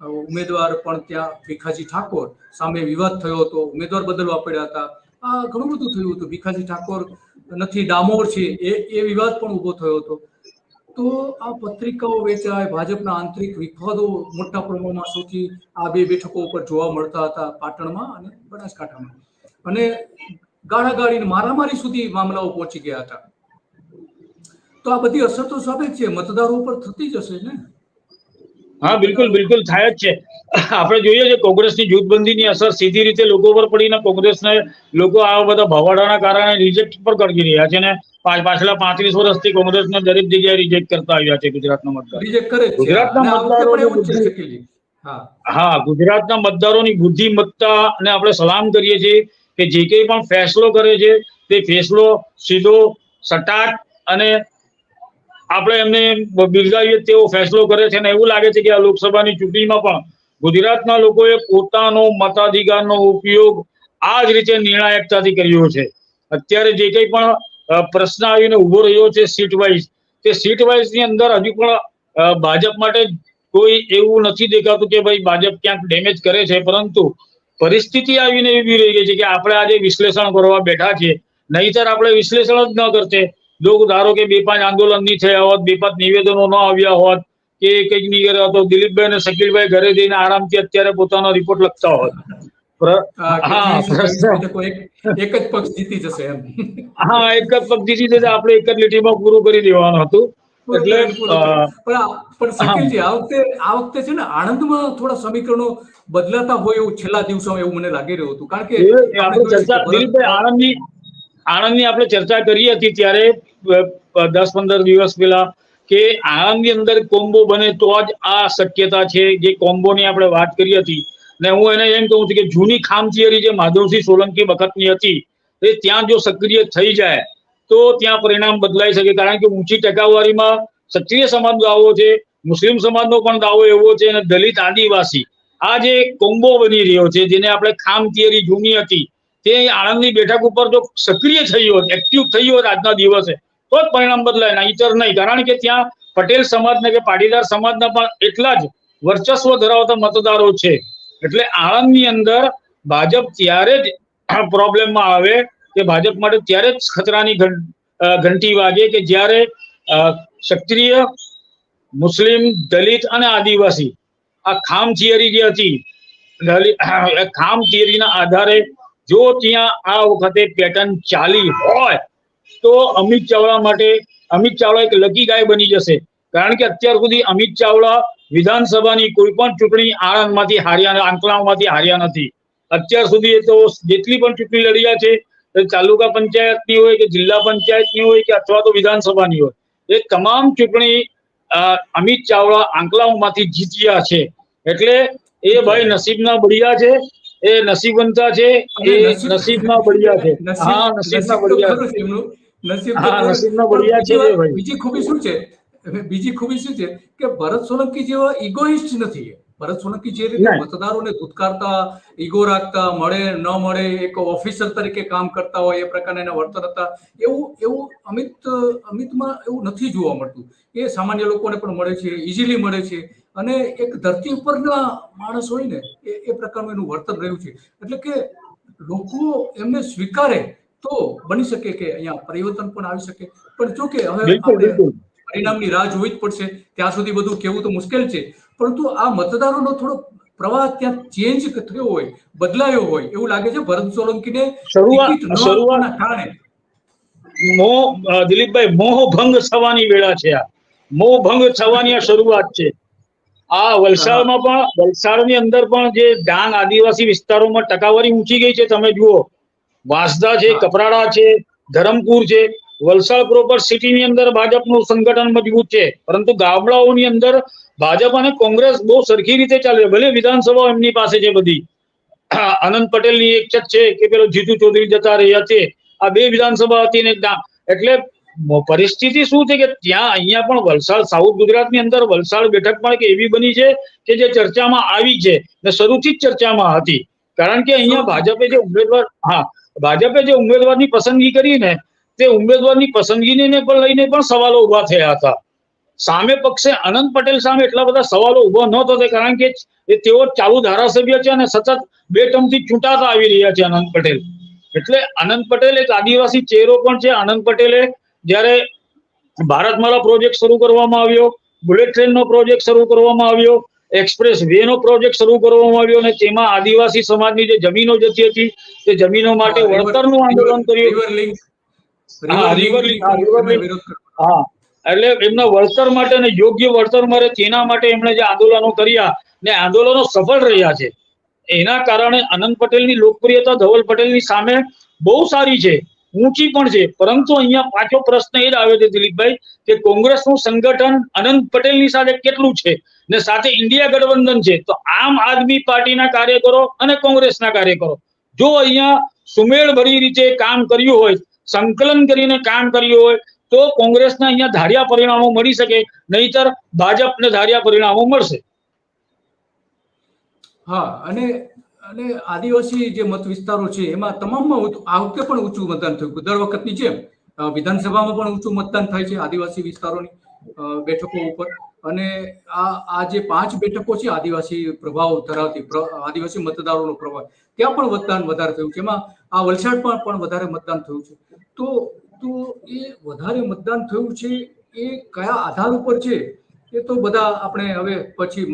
ઉમેદવાર પણ ત્યાં ભીખાજી ઠાકોર સામે વિવાદ થયો હતો, ઉમેદવાર બદલવા પડ્યા હતા, આ ઘણું બધું થયું હતું. ભીખાજી ઠાકોર નથી, ડામોર છે, એ વિવાદ પણ ઉભો થયો હતો. તો આ પત્રિકાઓ વેચાય, ભાજપના આંતરિક વિવાદો મોટા પ્રમાણમાં સૌથી આ બે બેઠકો ઉપર જોવા મળતા હતા, પાટણમાં અને બનાસકાંઠામાં, અને ગાળાગાળી મારામારી સુધી મામલાઓ પહોંચી ગયા હતા. તો આ બધી અસર તો સ્વાભાવિક છે, મતદારો ઉપર થતી જ હશે ને. હા, બિલકુલ બિલકુલ થાય જ છે. આપણે જોઈએ છે કોંગ્રેસની જૂથબંધીની અસર સીધી રીતે લોકો પર પડીને કોંગ્રેસને લોકો આવા બધા ભવાડાના કારણે રિજેક્ટ પર કરી રહ્યા છે, ને પાછલા 35 વર્ષથી કોંગ્રેસને દરેક જગ્યાએ રિજેક્ટ કરતા આવ્યા છે ગુજરાતના મતદારો. રિજેક્ટ કરે છે. ગુજરાતના મતદારોની હા, ગુજરાતના મતદારોની બુદ્ધિમત્તા ને આપણે સલામ કરીએ છીએ કે જે કંઈ પણ ફેસલો કરે છે તે ફેસલો સીધો, સટાક અને આપણે એમને બિરદાવીએ તેવો ફેસલો કરે છે. અને એવું લાગે છે કે આ લોકસભાની ચૂંટણીમાં પણ ગુજરાતના લોકોએ પોતાનો મતાધિકારનો ઉપયોગ આ જ રીતે નિર્ણાયકતાથી કર્યો છે. અત્યારે જે કંઈ પણ પ્રશ્ન આવીને ઉભો રહ્યો છે સીટ વાઇઝ, તે સીટ વાઇઝ ની અંદર હજુ પણ ભાજપ માટે કોઈ એવું નથી દેખાતું કે ભાઈ ભાજપ ક્યાંક ડેમેજ કરે છે, પરંતુ પરિસ્થિતિ આવીને એવી રહી ગઈ છે કે આપણે આજે વિશ્લેષણ કરવા બેઠા છીએ, નહીતર આપણે વિશ્લેષણ જ ન કરતે. જો ધારો કે 2-5 આંદોલન નહીં થયા હોત, 2-5 નિવેદનો ન આવ્યા હોત, કે કંઈક નહીં કર્યા તો દિલીપભાઈ અને શકીલભાઈ ઘરે જઈને આરામથી અત્યારે પોતાનો રિપોર્ટ લખતા હોત. એક જ પક્ષ જીતી જશે એમ. હા, એક જ પક્ષ જીતી જશે, આપણે એક જ લીટીમાં પૂરું કરી દેવાનું હતું. એટલે પણ શકીલજી, આ વખતે છે ને આણંદમાં થોડા સમીકરણો બદલાતા હોય એવું છેલ્લા દિવસોમાં એવું મને લાગી રહ્યું હતું. કારણ કે આપણે ચર્ચા દિલીપભાઈ આણંદની આપણે ચર્ચા કરી હતી ત્યારે 10-15 દિવસ પહેલા કે આણંદની અંદર કોમ્બો બને તો જ આ શક્યતા છે, જે કોમ્બોની આપણે વાત કરી હતી. ને હું એને એમ કહું છું કે જૂની ખામ થિયરી જે માધવસિંહ સોલંકી વખતની હતી એ ત્યાં જો સક્રિય થઈ જાય તો ત્યાં પરિણામ બદલાઈ શકે. કારણ કે ઊંચી ટકાવારીમાં ક્ષત્રિય સમાજનો દાવો છે, મુસ્લિમ સમાજનો પણ દાવો એવો છે, અને દલિત આદિવાસી આ જે કોમ્બો બની રહ્યો છે, જેને આપણે ખામ થિયરી જૂની હતી, તે આણંદની બેઠક ઉપર જો સક્રિય થઈ હોત, એક્ટિવ થઈ હોત આજના દિવસે, તો જ પરિણામ બદલાય, નહીંતર નહીં. કારણ કે ત્યાં પટેલ સમાજને કે પાટીદાર સમાજના પણ એટલા જ વર્ચસ્વ ધરાવતા મતદારો છે. એટલે આણંદની અંદર ભાજપ ત્યારે જ પ્રોબ્લેમમાં આવે કે ભાજપ માટે ત્યારે જ ખતરાની ઘંટી વાગે કે જ્યારે ક્ષત્રિય, મુસ્લિમ, દલિત અને આદિવાસી આ ખામ થિયરી જે હતી, ખામ થિયરીના આધારે જો ત્યાં આ વખતે પેટર્ન ચાલી હોય તો અમિત ચાવડા એક લકી ગાય બની જશે. કારણ કે અત્યાર સુધી અમિત ચાવડા વિધાનસભાની કોઈ પણ ચૂંટણી આણંદમાંથી હાર્યા, આંકલાવમાંથી હાર્યા નથી. અત્યાર સુધી તો જેટલી પણ ચૂંટણી લડ્યા છે, તાલુકા પંચાયતની હોય કે જિલ્લા પંચાયતની હોય કે અથવા તો વિધાનસભાની હોય, એ તમામ ચૂંટણી અમિત ચાવડા આંકલાવમાંથી જીત્યા છે. એટલે એ ભાઈ નસીબના બળિયા છે, એ નસીબવંતા છે, એ નસીબના બળિયા છે. હા, નસીબના બળિયા છે. નસીબના બળિયા છે ભાઈ. બીજી ખૂબી શું છે કે ભરત સોલંકી જેવા ઇગોઇસ્ટ નથી. ભરત સોલંકી જે રીતે મતદારોને ધુતકારતા, ઈગો રાખતા, મળે ન મળે એક ઓફિસર તરીકે કામ કરતા હોય એ પ્રકારના એના વર્તન હતા, એવું અમિતમાં એવું નથી જોવા મળતું. એ સામાન્ય લોકોને પણ મળે છે, ઇઝીલી મળે છે, અને એક ધરતી ઉપરના માણસ હોય ને એ પ્રકારનું એનું વર્તન રહ્યું છે. એટલે કે લોકો એમને સ્વીકારે તો બની શકે કે અહીંયા પરિવર્તન પણ આવી શકે. પણ જો કે હવે આપણે પરિણામની રાહ જોવી જ પડશે, ત્યાં સુધી બધું કહેવું તો મુશ્કેલ છે. પરંતુ આ મતદારોનો થોડો પ્રવાહ ત્યાં ચેન્જ થયો હોય, બદલાયો હોય એવું લાગે છે ભરત સોલંકીને ટિકિટ ન આપવાના કારણે. દિલીપભાઈ, મોહભંગ થવાની વેળા છે. આ મોહભંગ થવાની આ શરૂઆત છે. આ વલસાડમાં પણ, વલસાડની અંદર પણ જે ડાંગ આદિવાસી વિસ્તારોમાં ટકાવારી ઊંચી ગઈ છે. તમે જુઓ, વાંસદા છે, કપરાડા છે, ધરમપુર છે, વલસાડ પ્રોપર સિટીની અંદર ભાજપનું સંગઠન મજબૂત છે, પરંતુ ગામડાઓની અંદર ભાજપ અને કોંગ્રેસ બહુ સરખી રીતે ચાલે. ભલે વિધાનસભા એમની પાસે છે બધી, આનંદ પટેલની એક જ છે કે પેલો જીતુ ચૌધરી જતા રહ્યા છે, આ 2 વિધાનસભા હતી ને. એટલે પરિસ્થિતિ શું છે કે ત્યાં અહીંયા પણ વલસાડ, સાઉથ ગુજરાતની અંદર વલસાડ બેઠક પણ એવી બની છે કે જે ચર્ચામાં આવી છે ને શરૂથી જ ચર્ચામાં હતી. કારણ કે અહીંયા ભાજપે જે ઉમેદવારની પસંદગી કરી ને, તે ઉમેદવારની પસંદગીને પણ લઈને પણ સવાલો ઉભા થયા હતા. સામે પક્ષે અનંત પટેલ સામે એટલા બધા સવાલો ઉભા ન થતા, કારણ કે એ તેઓ ચાલુ ધારાસભ્ય છે અને સતત 2 ટર્મથી ચૂંટાતા આવી રહ્યા છે આનંદ પટેલ. એટલે આનંદ પટેલ એક આદિવાસી ચહેરો પણ છે. આનંદ પટેલે જ્યારે ભારતમાલા પ્રોજેક્ટ શરૂ કરવામાં આવ્યો, બુલેટ ટ્રેનનો પ્રોજેક્ટ શરૂ કરવામાં આવ્યો, એક્સપ્રેસ વે નો પ્રોજેક્ટ શરૂ કરવામાં આવ્યો અને તેમાં આદિવાસી સમાજની જે જમીનો જતી હતી તે જમીનો માટે વળતરનું આંદોલન કર્યું. હા, એટલે એમના વળતર માટે અને યોગ્ય વળતર મળે તેના માટે એમણે જે આંદોલનો કર્યા ને આંદોલનો સફળ રહ્યા છે. એના કારણે આનંદ પટેલની લોકપ્રિયતા ધવલ પટેલની સામે બહુ સારી છે, ઊંચી પણ છે. પરંતુ અહીંયા પાછો પ્રશ્ન એ જ આવે છે દિલીપભાઈ કે કોંગ્રેસનું સંગઠન આનંદ પટેલની સાથે કેટલું છે ને સાથે ઇન્ડિયા ગઠબંધન છે. તો આમ આદમી પાર્ટીના કાર્યકરો અને કોંગ્રેસના કાર્યકરો જો અહીંયા સુમેળભરી રીતે કામ કર્યું હોય, સંકલન કરીને કામ કર્યું હોય તો કોંગ્રેસના અહીંયા ધાર્યા પરિણામો મળી શકે, નહીતર ભાજપને ધાર્યા પરિણામો મળશે. હા, અને આદિવાસી જે મત વિસ્તારો છે એમાં તમામમાં આ વખતે પણ ઊંચું મતદાન થયું. દર વખતની જેમ વિધાનસભામાં પણ ઊંચું મતદાન થાય છે આદિવાસી વિસ્તારોની બેઠકો ઉપર. અને આ જે 5 બેઠકો છે આદિવાસી પ્રભાવ ધરાવતી, આદિવાસી મતદારોનો પ્રભાવ, ત્યાં પણ મતદાન વધારે થયું છે. એમાં આ વલસાડમાં પણ વધારે મતદાન થયું છે. તો એ વધારે મતદાન થયું છે એ કયા આધાર ઉપર છે એ તો બધા આપણે હવે પછી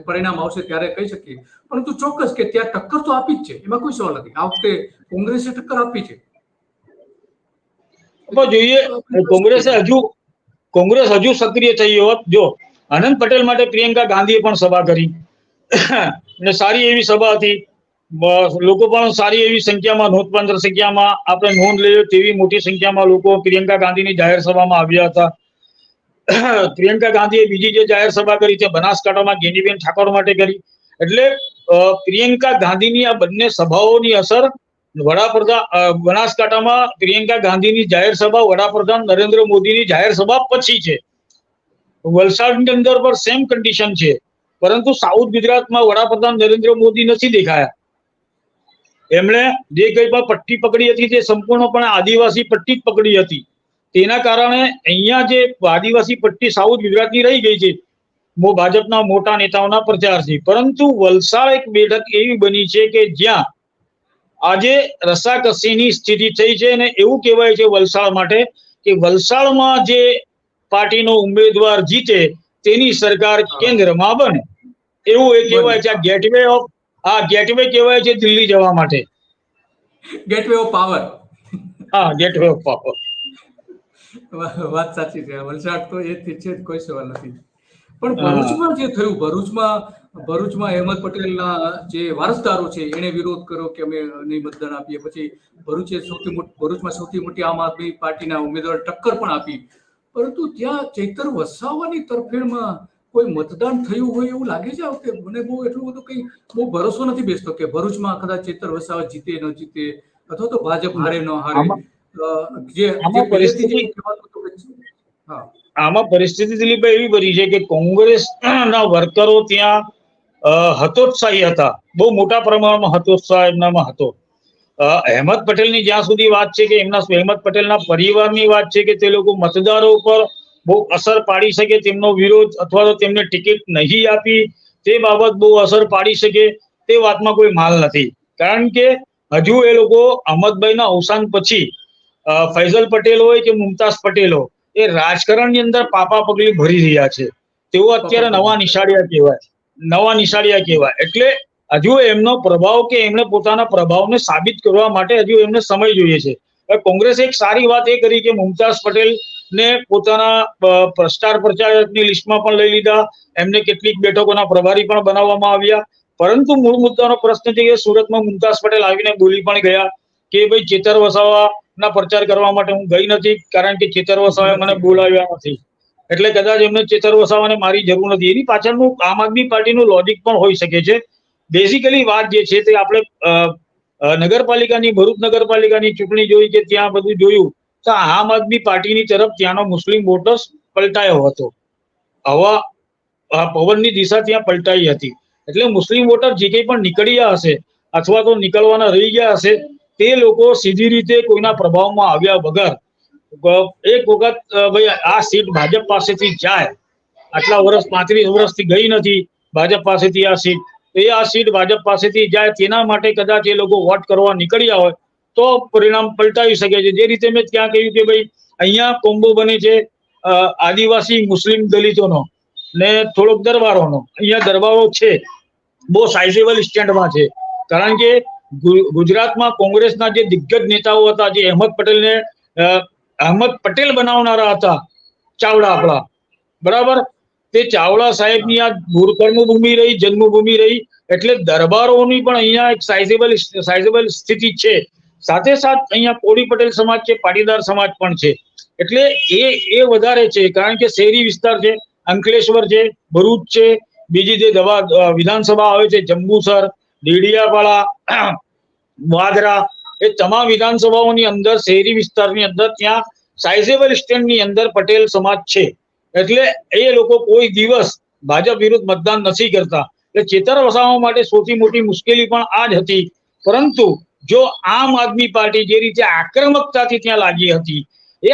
પરિણામ આવશે ત્યારે કહી શકીએ. પરંતુ ચોક્કસ કે ત્યાં ટક્કર તો આપી જ છે, એમાં કોઈ સવાલ નથી. આ વખતે કોંગ્રેસે ટક્કર આપી છે. જોઈએ કોંગ્રેસ હજુ સક્રિય થઈ હોત જો આનંદ પટેલ માટે પ્રિયંકા ગાંધીએ પણ સભા કરી ને સારી એવી સભા હતી. લોકો પણ સારી એવી સંખ્યામાં, નોંધપાત્ર સંખ્યામાં આપણે નોંધ લઈએ તેવી મોટી સંખ્યામાં લોકો પ્રિયંકા ગાંધીની જાહેર સભામાં આવ્યા હતા. પ્રિયંકા ગાંધીએ બીજી જે જાહેર સભા કરી તે બનાસકાંઠામાં ગેનીબેન ઠાકોર માટે કરી. એટલે પ્રિયંકા ગાંધીની આ બંને સભાઓની અસર વડાપ્રધાન બનાસકાંઠામાં પ્રિયંકા ગાંધીની જાહેર સભા વડાપ્રધાન નરેન્દ્ર મોદીની જાહેર સભા પછી છે. વલસાડની અંદર પણ સેમ કન્ડિશન છે, પરંતુ સાઉથ ગુજરાતમાં વડાપ્રધાન નરેન્દ્ર મોદી નથી દેખાયા. એમણે જે કંઈ પણ પટ્ટી પકડી હતી તે સંપૂર્ણપણે આદિવાસી પટ્ટી જ પકડી હતી. તેના કારણે અહીંયા જે આદિવાસી પટ્ટી સાઉથ ગુજરાતની રહી ગઈ છે ભાજપના મોટા નેતાઓના પ્રચારથી. પરંતુ વલસાડ એક બેઠક એવી બની છે કે જ્યાં આજે રસાકસીની સ્થિતિ થઈ છે અને એવું કહેવાય છે વલસાડ માટે કે વલસાડમાં જે પાર્ટીનો ઉમેદવાર જીતે તેની સરકાર કેન્દ્રમાં બને, એવું એ કહેવાય છે. ગેટવે કહેવાય છે દિલ્હી જવા માટે. Gateway of power. હા, ગેટવે ઓફ પાવર. વાત સાચી છે. વલસાડ તો એ છે, કોઈ સવાલ નથી. પણ ભરૂચમાં જે થયું, ભરૂચમાં અહેમદ પટેલના જે વારસદારો છે એને વિરોધ કર્યો કે અમે નહીં મતદાન આપીએ. પછી ભરૂચમાં સૌથી મોટી આમ આદમી પાર્ટીના ઉમેદવાર ટક્કર પણ આપી. પરંતુ ત્યાં ચૈતર વસાવાની તરફેણમાં કોઈ મતદાન થયું હોય એવું લાગે છે આ વખતે. મને એટલું બધું કઈ બહુ ભરોસો નથી બેસતો કે ભરૂચમાં કદાચ ચૈતર વસાવા જીતે ન જીતે અથવા તો ભાજપ હારે ન હારે. આમાં પરિસ્થિતિ દિલીપભાઈ એવી બની છે કે કોંગ્રેસના વર્કરો ત્યાં હતોત્સાહી હતા, બહુ મોટા પ્રમાણમાં હતોત્સાહ એમનામાં હતો. અહેમદ પટેલની જ્યાં સુધી વાત છે કે અહેમદ પટેલના પરિવારની વાત છે કે તે લોકો મતદારો ઉપર બહુ અસર પાડી શકે, તેમનો વિરોધ અથવા તો તેમને ટિકિટ નહીં આપી તે બાબત બહુ અસર પાડી શકે તે વાતમાં કોઈ માલ નથી. કારણ કે હજુ એ લોકો અહમદભાઈના અવસાન પછી ફૈઝલ પટેલ હોય કે મુમતાઝ પટેલ હોય એ રાજકારણની અંદર પાપા પગલી ભરી રહ્યા છે. તેઓ અત્યારે નવા નિશાળિયા કહેવાય. એટલે હજુ એમનો પ્રભાવ કે એમને પોતાના પ્રભાવને સાબિત કરવા માટે હજુ એમને સમય જોઈએ છે. કોંગ્રેસે એક સારી વાત એ કરી કે મુમતાઝ પટેલ ને પોતાના સ્ટાર પ્રચારકની લિસ્ટમાં પણ લઈ લીધા, એમને કેટલીક બેઠકોના પ્રભારી પણ બનાવવામાં આવ્યા. પરંતુ મૂળ મુદ્દાનો પ્રશ્ન છે કે સુરતમાં મુમતાઝ પટેલ આવીને બોલી પણ ગયા કે ભાઈ ચેતર વસાવાના પ્રચાર કરવા માટે હું ગઈ નથી કારણ કે ચેતર વસાવાએ મને બોલાવ્યા નથી, એટલે કદાચ એમને ચેતર વસાવાને મારી જરૂર નથી. એની પાછળનું આમ આદમી પાર્ટીનું લોજિક પણ હોઈ શકે છે. બેઝિકલી વાત જે છે તે આપણે ભરૂચ નગરપાલિકાની ચૂંટણી જોઈ કે ત્યાં બધું જોયું તો આમ આદમી પાર્ટીની તરફ ત્યાંનો મુસ્લિમ વોટર્સ પલટાયો હતો. હવા પવનની દિશા ત્યાં પલટાઈ હતી. એટલે મુસ્લિમ વોટર જે કંઈ પણ નીકળ્યા હશે અથવા તો નીકળવાના રહી ગયા હશે તે લોકો સીધી રીતે કોઈના પ્રભાવમાં આવ્યા વગર એક વખત ભાઈ આ સીટ ભાજપ પાસેથી જાય, આટલા વર્ષ 35 વર્ષથી ગઈ નથી ભાજપ પાસેથી આ સીટ, એ આ સીટ ભાજપ પાસેથી જાય તેના માટે કદાચ એ લોકો વોટ કરવા નીકળ્યા હોય તો પરિણામ પલટાવી શકે છે. જે રીતે મેં ત્યાં કહ્યું કે ભાઈ અહીંયા કોમ્બો બને છે આદિવાસી મુસ્લિમ દલિતોનો ને થોડોક દરબારોનો. અહીંયા દરબારો છે બહુ સાઇઝેબલ સ્ટેન્ડમાં છે, કારણ કે ગુજરાતમાં કોંગ્રેસના જે દિગ્ગજ નેતાઓ હતા, જે અહેમદ પટેલ બનાવનારા હતા, ચાવડા આપણા, બરાબર, તે ચાવડા સાહેબની આ કર્મભૂમિ રહી, જન્મભૂમિ રહી, એટલે દરબારોની પણ અહીંયા એક સાઇઝેબલ સ્થિતિ છે. સાથે સાથ અહીંયા કોળી પટેલ સમાજ છે, પાટીદાર સમાજ પણ છે, એટલે એ વધારે છે, કારણ કે શહેરી વિસ્તાર છે, અંકલેશ્વર છે, ભરૂચ છે, બીજી જે વિધાનસભા આવે છે જંબુસર, ડેડિયાપાડા, વાદરા, એ તમામ વિધાનસભાઓની અંદર શહેરી વિસ્તારની અંદર ત્યાં સાઇઝેબલ સ્ટેન્ડની અંદર પટેલ સમાજ છે. એટલે એ લોકો કોઈ દિવસ ભાજપ વિરુદ્ધ મતદાન નથી કરતા. એટલે ચેતર વસાવા માટે સૌથી મોટી મુશ્કેલી પણ આ જ હતી. પરંતુ જો આમ આદમી પાર્ટી જે રીતે આક્રમકતાથી ત્યાં લાગી હતી, એ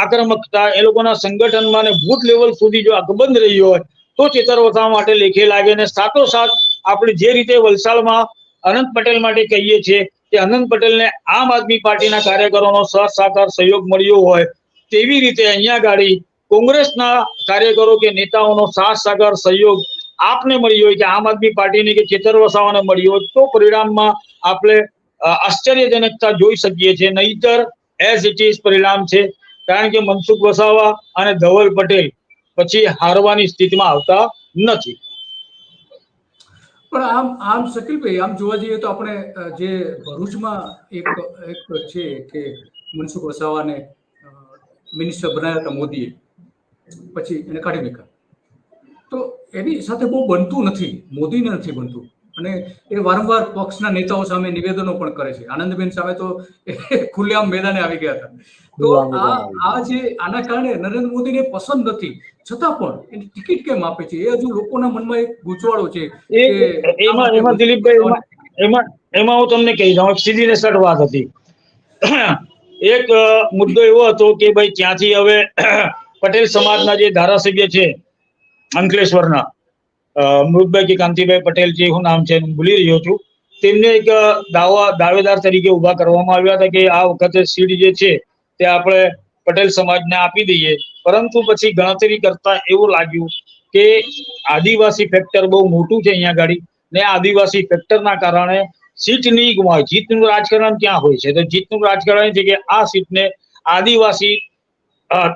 આક્રમકતા એ લોકોના સંગઠનમાં અને બૂથ લેવલ સુધી જો અકબંધ રહી હોય તો ચેતર વસાવા માટે લેખે લાગે. ને સાથોસાથ આપણે જે રીતે વલસાડમાં અનંત પટેલ માટે કહીએ છીએ કે અનંત પટેલને આમ આદમી પાર્ટીના કાર્યકરોનો સાથ સહકાર સહયોગ મળ્યો હોય, તેવી રીતે અહીંયા ગાડી કોંગ્રેસના કાર્યકરો કે નેતાઓનો સાથ સહકાર સહયોગ આપને મળ્યો હોય, કે આમ આદમી પાર્ટીને કે ચેતર વસાવાને મળ્યો હોય, તો પરિણામમાં આપણે આશ્ચર્યજનકતા જોઈ શકીએ છીએ. નહીતર એઝ ઇટ ઇઝ પરિણામ છે, કારણ કે મનસુખ વસાવા અને ધવલ પટેલ પછી હારવાની સ્થિતિમાં આવતા નથી. પણ આમ શકીલભાઈ, આમ જોવા જઈએ તો આપણે જે ભરૂચમાં એક છે કે મનસુખ વસાવાને મિનિસ્ટર બનાવ્યા હતા મોદીએ, પછી એને કાઢી મૂક્યા, તો એની સાથે બહુ બનતું નથી, મોદીને નથી બનતું, અને એ વારંવાર પક્ષના નેતાઓ સામે નિવેદનો પણ કરે છે. આનંદબેન સામે તો ખુલ્લેઆમ મેદાને આવી ગયા હતા. તો આના કારણે નરેન્દ્ર મોદીને પસંદ નથી, છતાં પણ એની ટિકિટ કેમ આપે છે, એ હજુ લોકોના મનમાં એક ગૂંચવાડો છે. એમાં દિલીપભાઈ, એમાં હું તમને કહી દઉં, સીધી ને સટ વાત હતી. એક મુદ્દો એવો હતો કે ભાઈ ત્યાંથી હવે પટેલ સમાજના જે ધારાસભ્ય છે અંકલેશ્વરના, મૃતભાઈ કે કાંતિભાઈ પટેલ છે, શું નામ છે ભૂલી રહ્યો છું, તેમને એક દાવેદાર તરીકે ઉભા કરવામાં આવ્યા હતા કે આ વખતે સીટ જે છે તે આપણે પટેલ સમાજને આપી દઈએ. પરંતુ પછી ગણતરી કરતા એવું લાગ્યું કે આદિવાસી ફેક્ટર બહુ મોટું છે અહીંયા ગાડી, ને આદિવાસી ફેક્ટરના કારણે સીટ નહીં ગુમાવે. જીતનું રાજકારણ ક્યાં હોય છે? તો જીતનું રાજકારણ છે કે આ સીટને આદિવાસી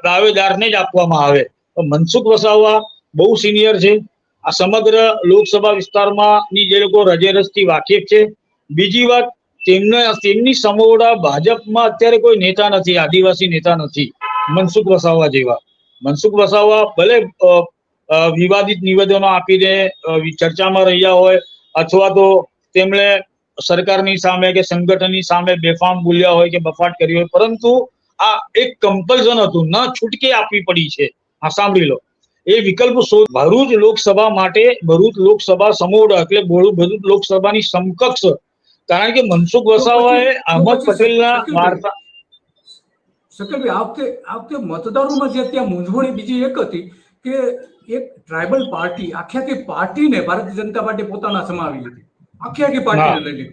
દાવેદારને જ આપવામાં આવે. તો મનસુખ વસાવા બહુ સિનિયર છે, આ સમગ્ર લોકસભા વિસ્તારમાં ની જે લોકો રજેરજથી વાકેફ છે. બીજી વાત, તેમની સમોવડા ભાજપમાં અત્યારે કોઈ નેતા નથી, આદિવાસી નેતા નથી મનસુખ વસાવા જેવા. મનસુખ વસાવા ભલે વિવાદિત નિવેદનો આપીને ચર્ચામાં રહ્યા હોય, અથવા તો તેમણે સરકારની સામે કે સંગઠનની સામે બેફામ બોલ્યા હોય કે બફાટ કરી હોય, પરંતુ આ એક કમ્પલ્ઝન હતું, ન છૂટકે આપવી પડી છે. આ સાંભળી લો, એ વિકલ્પ ભરૂચ લોકસભા માટે, ભરૂચ લોકસભા સમોવડા એટલે ભરૂચ લોકસભાની સમકક્ષ, કારણ કે મનસુખ વસાવાએ અહેમદ પટેલના વાર્તા. શકલભાઈ, આ વખતે મતદારોમાં જે ત્યાં મૂંઝવણ બીજી એક હતી કે એક ટ્રાઇબલ પાર્ટી આખી પાર્ટીને ભારતીય જનતા પાર્ટી પોતાના સમાવી લીધી, આખી પાર્ટીને લઈ લીધી.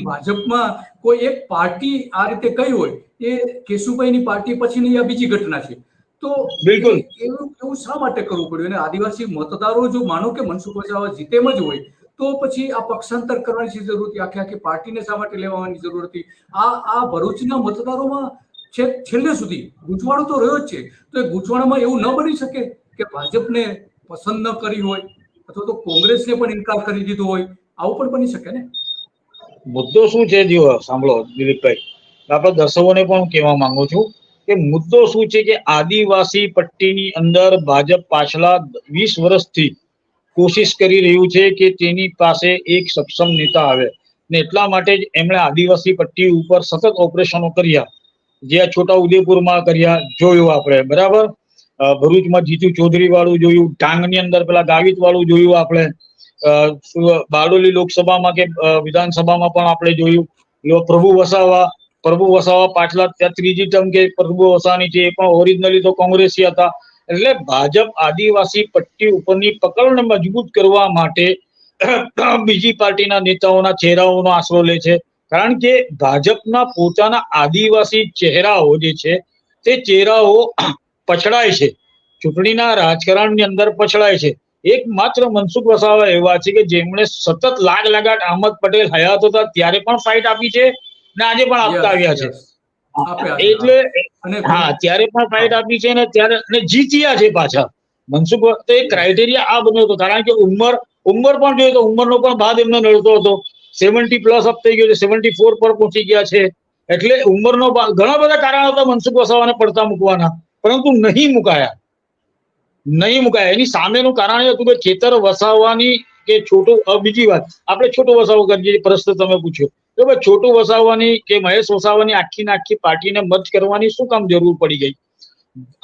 ભાજપમાં કોઈ એક પાર્ટી આ રીતે કઈ હોય, એ કેશુભાઈની પાર્ટી પછીની આ બીજી ઘટના છે. તો બિલકુલ એવું શા માટે કરવું પડ્યું? અને આદિવાસી મતદારો જો માનો કે મનસુખ વસાવા જીતેમ જ હોય, તો પછી આ પક્ષાંતર કરવાની જરૂર હતી, આખી પાર્ટીને શા માટે લેવાની જરૂર હતી? આ ભરૂચના મતદારોમાં છેલ્લે સુધી ગૂંચવાડો તો રહ્યો જ છે. તો એ ગૂંચવાડામાં એવું ન બની શકે કે ભાજપને પસંદ ન કરી હોય, અથવા તો કોંગ્રેસને પણ ઇનકાર કરી દીધો હોય, આવું પણ બની શકે ને? મુદ્દો શું છે, જીવો સાંભળો દિલીપભાઈ, આપણે દર્શકોને પણ કહેવા માંગુ છું કે મુદ્દો શું છે કે આદિવાસી પટ્ટીની અંદર ભાજપ પાછલા 20 વર્ષથી કોશિશ કરી રહ્યું છે કે તેની પાસે એક સક્ષમ નેતા આવે, ને એટલા માટે જ એમણે આદિવાસી પટ્ટી ઉપર સતત ઓપરેશનો કર્યા. જે છોટા ઉદેપુરમાં કર્યા જોયું આપણે, બરાબર, ભરૂચમાં જીતુ ચૌધરી વાળું જોયું, ડાંગની અંદર પેલા ગાવિત વાળું જોયું આપણે, બારડોલી લોકસભામાં કે વિધાનસભામાં પણ આપણે જોયું. પ્રભુ વસાવા પાછલા ત્યાં ત્રીજી ટર્મ કે પ્રભુ વસાવાની છે, એ પણ ઓરિજિનલી તો કોંગ્રેસી હતા, એટલે ભાજપ આદિવાસી પટ્ટી ઉપરની પકડને મજબૂત કરવા માટે બીજી પાર્ટીના નેતાઓના ચહેરાઓનો આશરો લે છે. કારણ કે ભાજપના પોતાના આદિવાસી ચહેરાઓ જે છે તે ચહેરાઓ પછડાય છે, ચૂંટણીના રાજકારણની અંદર પછડાય છે. એકમાત્ર મનસુખ વસાવા એવા છે કે જેમણે સતત લાગલાગાટ અહમદ પટેલ હયાત હતા ત્યારે પણ ફાઇટ આપી છે ને આજે પણ આપતા આવ્યા છે. એટલે હા, ત્યારે પણ ફાઇટ આપી છે ને ત્યારે જીત્યા છે પાછા. મનસુખ તો એક ક્રાઇટેરિયા આ બન્યો હતો, કારણ કે ઉંમર પણ જોઈએ તો ઉંમરનો પણ ભાગ એમને નડતો હતો. 70+ અપ થઈ ગયો છે, 74 પર પહોંચી ગયા છે. એટલે ઉંમરનો ઘણા બધા કારણો હતા મનસુખ વસાવાને પડતા મૂકવાના, પરંતુ નહીં મુકાયા. એની સામેનું કારણ એ હતું કે ખેતર વસાવવાની કે છોટું, બીજી વાત આપણે છોટું વસાવો કરીએ, પ્રશ્ન તમે પૂછ્યો તો ભાઈ છોટું વસાવવાની કે મહેશ વસાવાની આખી પાર્ટીને મત કરવાની શું કામ જરૂર પડી ગઈ?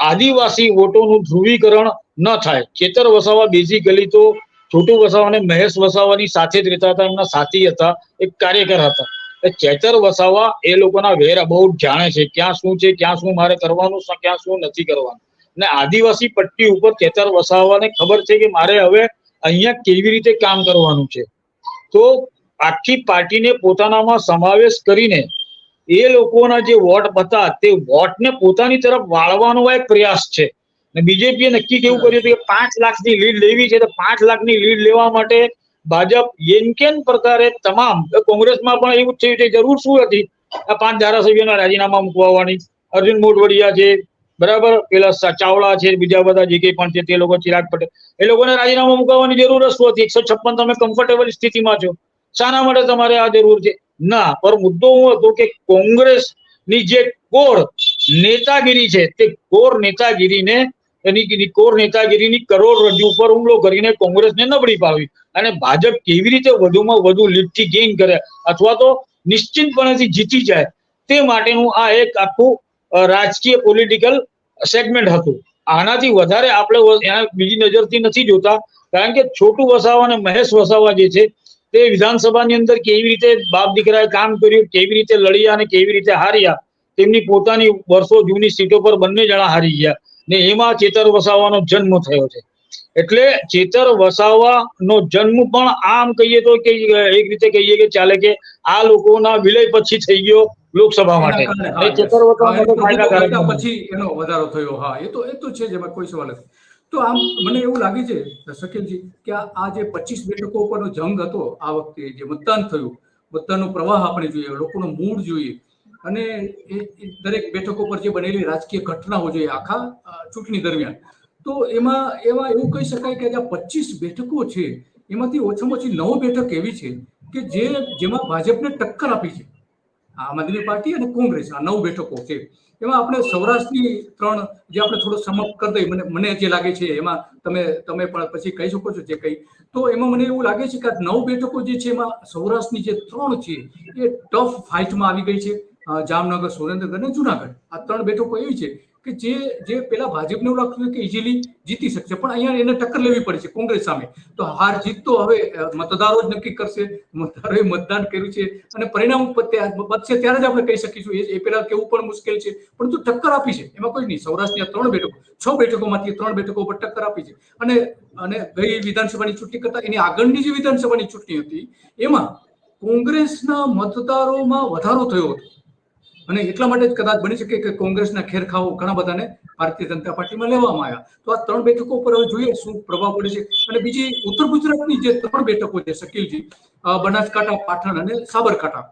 આદિવાસી વોટોનું ધ્રુવીકરણ ન થાય. ખેતર વસાવા બેઝિકલી તો છોટું વસાવા અને મહેશ વસાવાની સાથે જ રહેતા હતા, એમના સાથી હતા, એક કાર્યકર હતા. ખેતર વસાવા એ લોકોના વેર અબાઉટ જાણે છે, ક્યાં શું છે, ક્યાં શું મારે કરવાનું, ક્યાં શું નથી કરવાનું. ને આદિવાસી પટ્ટી ઉપર ખેતર વસાવાને ખબર છે કે મારે હવે અહીંયા કેવી રીતે કામ કરવાનું છે. તો આખી પાર્ટીને પોતાનામાં સમાવેશ કરીને એ લોકોના જે વોટ હતા તે વોટને પોતાની તરફ વાળવાનો એક પ્રયાસ છે. બીજેપીએ નક્કી કેવું કર્યું હતું કે 5 લાખની લીડ લેવી છે, તો 5 લાખની લીડ લેવા માટે ભાજપ એનકેન પ્રકારે તમામ, કોંગ્રેસમાં પણ એવું થયું છે, જરૂર શું હતી આ 5 ધારાસભ્યોના રાજીનામા મૂકવાની? અર્જુન મોઢવાડિયા છે, બરાબર, પેલા ચાવડા છે, બીજા બધા જે કંઈ પણ છે તે લોકો, ચિરાગ પટેલ, એ લોકોને રાજીનામા મૂકવાની જરૂર શું હતી? 156 તમે કમ્ફર્ટેબલ સ્થિતિમાં છો, શાના માટે તમારે આ જરૂર છે? ના, પર મુદ્દો હું હતો કે કોંગ્રેસની જે કોર નેતાગીરી છે તે કોર નેતાગીરીની કરોડરજ્જુ ઉપર હુમલો કરીને કોંગ્રેસને નબળી પાડવી અને ભાજપ કેવી રીતે વધુમાં વધુ લીડથી ગેઇન કરે અથવા તો નિશ્ચિતપણેથી જીતી જાય તે માટેનું આ એક આખું રાજકીય પોલિટિકલ સેગમેન્ટ હતું. આનાથી વધારે આપણે બીજી નજરથી નથી જોતા, કારણ કે છોટું વસાવા અને મહેશ વસાવા જે છે તે વિધાનસભાની અંદર કેવી રીતે બાપ દીકરાએ કામ કર્યું, કેવી રીતે લડ્યા અને કેવી રીતે હાર્યા, તેમની પોતાની વર્ષો જૂની સીટો પર બંને જણા હારી ગયા ને એમાં ચેતર વસાવાનો જન્મ થયો છે. એટલે ચેતર વસાવાનો જન્મ પણ આમ કહીએ તો કે એક રીતે કહીએ કે ચાલે કે આ લોકોના વિલય પછી થઈ ગયો લોકસભા માટે. ચેતર વસાવા પછી એનો વધારો થયો. હા, એ તો છે જ, એમાં કોઈ સવાલ નથી. તો આમ મને એવું લાગે છે શકીલજી કે આ જે 25 બેઠકો ઉપરનો જંગ હતો, આ વખતે જે મતદાન થયું, મતદાનનો પ્રવાહ આપણે જોઈએ, લોકોનો મૂડ જોઈએ અને એ દરેક બેઠકો પર જે બનેલી રાજકીય ઘટનાઓ જોઈએ આખા ચૂંટણી દરમિયાન, તો એમાં એવું કહી શકાય કે આ 25 બેઠકો છે એમાંથી ઓછામાં ઓછી 9 બેઠક એવી છે કે જેમાં ભાજપને ટક્કર આપી છે. આમ આદમી પાર્ટી અને કોંગ્રેસ, આ 9 બેઠકો છે. એમાં આપણે સૌરાષ્ટ્રની 3 જે આપણે થોડો સમપ કરી દઈએ, મને જે લાગે છે એમાં તમે પણ પછી કહી શકો છો જે કંઈ. તો એમાં મને એવું લાગે છે કે આ 9 બેઠકો જે છે એમાં સૌરાષ્ટ્રની જે 3 છે એ ટફ ફાઇટમાં આવી ગઈ છે. જામનગર, સુરેન્દ્રનગર અને જુનાગઢ, આ 3 બેઠકો એવી છે કે જે પેલા ભાજપને એવું લાગતું કે ઇઝીલી જીતી શકશે, પણ અહીંયા એને ટક્કર લેવી પડે છે કોંગ્રેસ સામે. તો હાર જીત તો હવે મતદારો જ નક્કી કરશે. મતદારોએ મતદાન કર્યું છે અને પરિણામ બચશે ત્યારે જ આપણે કહી શકીશું. એ પેલા કેવું પણ મુશ્કેલ છે, પરંતુ ટક્કર આપી છે એમાં કોઈ નહીં. સૌરાષ્ટ્રની 3 બેઠકો, 6 બેઠકોમાંથી 3 બેઠકો પર ટક્કર આપી છે. અને ગઈ વિધાનસભાની ચૂંટણી કરતા એની આગળની જે વિધાનસભાની ચૂંટણી હતી એમાં કોંગ્રેસના મતદારોમાં વધારો થયો હતો અને એટલા માટે જ કદાચ બની શકે કે કોંગ્રેસના ખેરખાઓ ઘણા બધાને ભારતીય જનતા પાર્ટીમાં લેવામાં આવ્યા. તો આ 3 બેઠકો પર હવે જોઈએ શું પ્રભાવ પડે છે. અને બીજી ઉત્તર ગુજરાતની જે 3 બેઠકો છે શકીલજી, બનાસકાંઠા, પાટણ અને સાબરકાંઠા,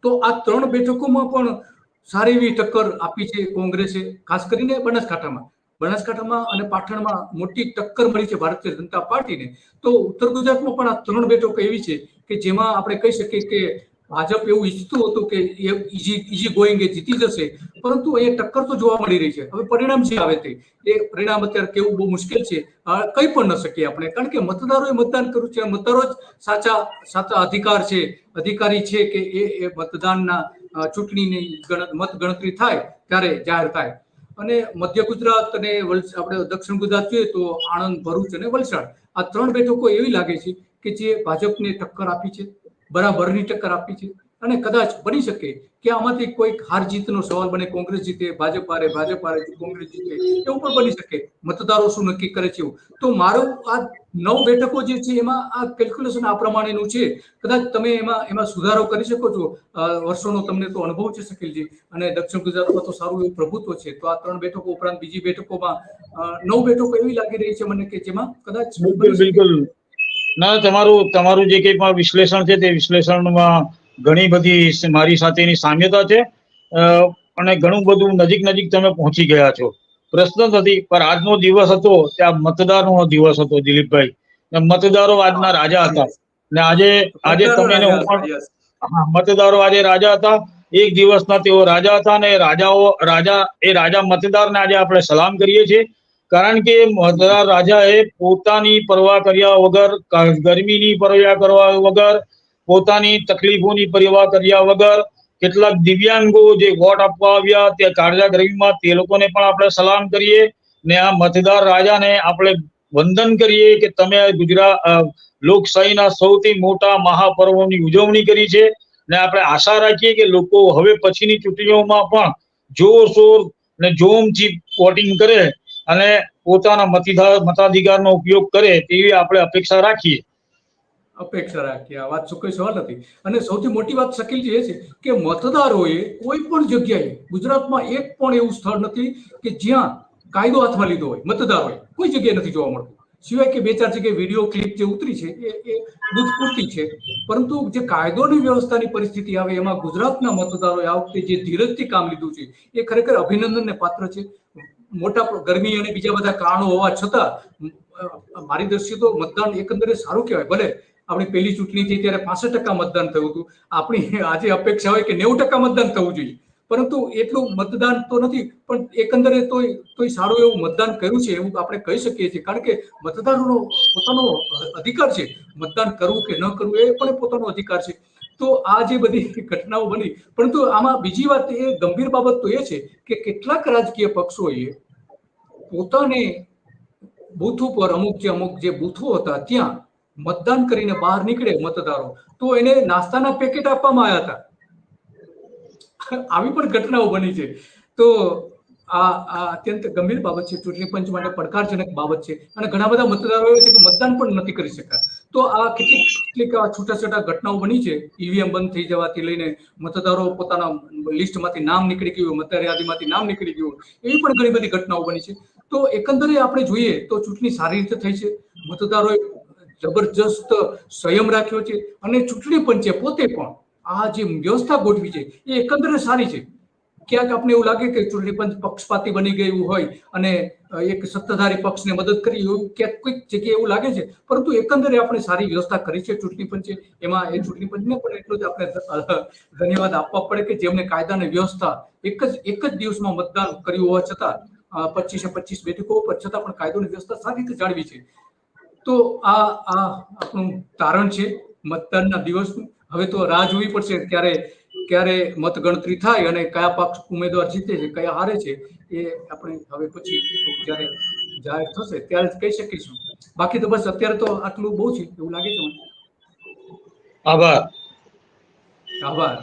તો આ 3 બેઠકોમાં પણ સારી એવી ટક્કર આપી છે કોંગ્રેસે, ખાસ કરીને બનાસકાંઠામાં અને પાટણમાં મોટી ટક્કર મળી છે ભારતીય જનતા પાર્ટીને. તો ઉત્તર ગુજરાતમાં પણ આ 3 બેઠકો એવી છે કે જેમાં આપણે કહી શકીએ કે ભાજપ એવું ઈચ્છતું હતું કે ઇઝી ગોઈંગ એ જીતી જશે, પરંતુ એ ટક્કર તો જોવા મળી રહી છે. હવે પરિણામ જે આવે તે એ પરિણામ અત્યારે કેવું બહુ મુશ્કેલ છે, કહી પણ ન શકીએ આપણે, કારણ કે મતદારોએ મતદાન કર્યું છે. મતદારો જ સાચા અધિકારી છે કે એ મતદાનના ચૂંટણીની મત ગણતરી થાય ત્યારે જાહેર થાય. અને મધ્ય ગુજરાત અને આપણે દક્ષિણ ગુજરાત જોઈએ તો આણંદ, ભરૂચ અને વલસાડ, આ 3 બેઠકો એવી લાગે છે કે જે ભાજપને ટક્કર આપી છે, બરાબરની ટક્કર આપી છે. અને કદાચ બની શકે કે આમાંથી કોઈક હાર જીતનો સવાલ બને, કોંગ્રેસ જીતે, ભાજપ હારે, કોંગ્રેસ જીતે, એવું પણ બની શકે. મતદારો શું નક્કી કરે છે એવું. તો મારું આ 9 બેઠકો જે છે એમાં આ કેલ્ક્યુલેશન આ પ્રમાણેનું છે. કદાચ તમે એમાં સુધારો કરી શકો છો. વર્ષોનો તમને તો અનુભવ છે શકીલજી, અને દક્ષિણ ગુજરાતમાં તો સારું એવું પ્રભુત્વ છે. તો આ 3 બેઠકો ઉપરાંત બીજી બેઠકોમાં 9 બેઠકો એવી લાગી રહી છે મને કે જેમાં કદાચ બિલકુલ ના, તમારું જે કંઈ પણ વિશ્લેષણ છે તે વિશ્લેષણમાં ઘણી બધી મારી સાથેની સામ્યતા છે, અને ઘણું બધું નજીક તમે પહોંચી ગયા છો. પ્રશ્ન નથી, પણ આજનો દિવસ હતો ત્યાં મતદારનો દિવસ હતો દિલીપભાઈ. મતદારો આજના રાજા હતા, ને આજે તમે ને હું પણ, હા, મતદારો આજે રાજા હતા. એક દિવસના તેઓ રાજા હતા, અને રાજા મતદારને આજે આપણે સલામ કરીએ છીએ. કારણ કે મતદાર રાજાએ પોતાની પરવા કર્યા વગર, ગરમીની પરવા કરવા વગર, પોતાની તકલીફોની પરવા કર્યા વગર, કેટલાક દિવ્યાંગો જે વોટ આપવા આવ્યા તે કાળજા ગરમીમાં, તે લોકોને પણ આપણે સલામ કરીએ, ને આ મતદાર રાજાને આપણે વંદન કરીએ કે તમે લોકશાહીના સૌથી મોટા મહાપર્વોની ઉજવણી કરી છે. ને આપણે આશા રાખીએ કે લોકો હવે પછીની ચૂંટણીઓમાં પણ જોરશોર ને જોમથી વોટિંગ કરે અને પોતાના મતાધિકારનો ઉપયોગ કરે તેવી આપણે અપેક્ષા રાખીએ. આ વાત કોઈ સવાલ નથી. અને સૌથી મોટી વાત શકીલજી એ છે કે મતદારોએ કોઈ પણ જગ્યાએ ગુજરાતમાં એક પણ એવું સ્થળ નથી કે જ્યાં કાયદો હાથમાં લીધો હોય. મતદારોએ કોઈ જગ્યાએ નથી જોવા મળતું, સિવાય કે 2-4 જગ્યાએ વિડીયો ક્લિપ જે ઉતરી છે એ બુથ પૂરતી છે. પરંતુ જે કાયદોની વ્યવસ્થાની પરિસ્થિતિ આવે એમાં ગુજરાતના મતદારોએ આ વખતે જે ધીરજથી કામ લીધું છે એ ખરેખર અભિનંદનને પાત્ર છે. મોટા ગરમી અને બીજા બધા કારણો હોવા છતાં મારી દ્રષ્ટિએ તો મતદાન એકંદરે સારું કહેવાય. ભલે આપણી પહેલી ચૂંટણી થઈ ત્યારે 65% મતદાન થયું હતું. આપણી આજે અપેક્ષા હોય કે 90% મતદાન થવું જોઈએ, પરંતુ એટલું મતદાન તો નથી. પણ એકંદરે તોય સારું એવું મતદાન કર્યું છે એવું આપણે કહી શકીએ છીએ. કારણ કે મતદારોનો પોતાનો અધિકાર છે, મતદાન કરવું કે ન કરવું એ પણ પોતાનો અધિકાર છે. તો આ જે બધી ઘટનાઓ બની, પરંતુ આમાં બીજી વાત એ ગંભીર બાબત તો એ છે કે કેટલાક રાજકીય પક્ષોએ પોતાને બૂથ ઉપર અમુક જે બૂથો હતા ત્યાં મતદાન કરીને બહાર નીકળે મતદારો તો એને નાસ્તાના પેકેટ આપવામાં આવ્યા હતા. આવી પણ ઘટનાઓ બની છે. તો આ અત્યંત ગંભીર બાબત છે, ચૂંટણી પંચ માટે પડકારજનક બાબત છે. અને ઘણા બધા મતદારો એવા છે કે મતદાન પણ નથી કરી શકતા. તો આ કેટલીક છૂટાછૂટા ઘટનાઓ બની છે. ઈવીએમ બંધ થઈ જવાથી લઈને મતદારો પોતાના લિસ્ટમાંથી નામ નીકળી ગયું, મતદાર યાદીમાંથી નામ નીકળી ગયું, એવી પણ ઘણી બધી ઘટનાઓ બની છે. તો એકંદરે આપણે જોઈએ તો ચૂંટણી સારી રીતે થઈ છે. મતદારોએ જબરજસ્ત સંયમ રાખ્યો છે, અને ચૂંટણી પંચે પોતે પણ આ જે વ્યવસ્થા ગોઠવી છે એ એકંદરે સારી છે. ક્યાંક આપણે એવું લાગે કે ચૂંટણી પંચ પક્ષપાતી બની ગયું હોય અને એક સત્તાધારી પક્ષને મદદ કરી એવું ક્યાંક કોઈક જગ્યાએ એવું લાગે છે, પરંતુ એકંદરે આપણે સારી વ્યવસ્થા કરી છે ચૂંટણી પંચે. એમાં એ ચૂંટણી પંચને પણ એટલો જ આપણે ધન્યવાદ આપવા પડે કે જેમને કાયદાની વ્યવસ્થા એક જ દિવસમાં મતદાન કર્યું હોવા છતાં 25 બેઠકો પર છતાં પણ કાયદોની વ્યવસ્થા સારી રીતે જાળવી છે. તો આ આપણું તારણ છે મતદાનના દિવસનું. હવે તો રાહ જોવી પડશે ક્યારે મતગણતરી થાય અને કયા પક્ષ ઉમેદવાર જીતે છે, કયા હારે છે, એ આપણે હવે પછી જ્યારે જાહેર થશે ત્યારે જ કહી શકીશું. બાકી તો બસ અત્યારે તો આટલું બહુ છે એવું લાગે છે મને. આભાર. આભાર.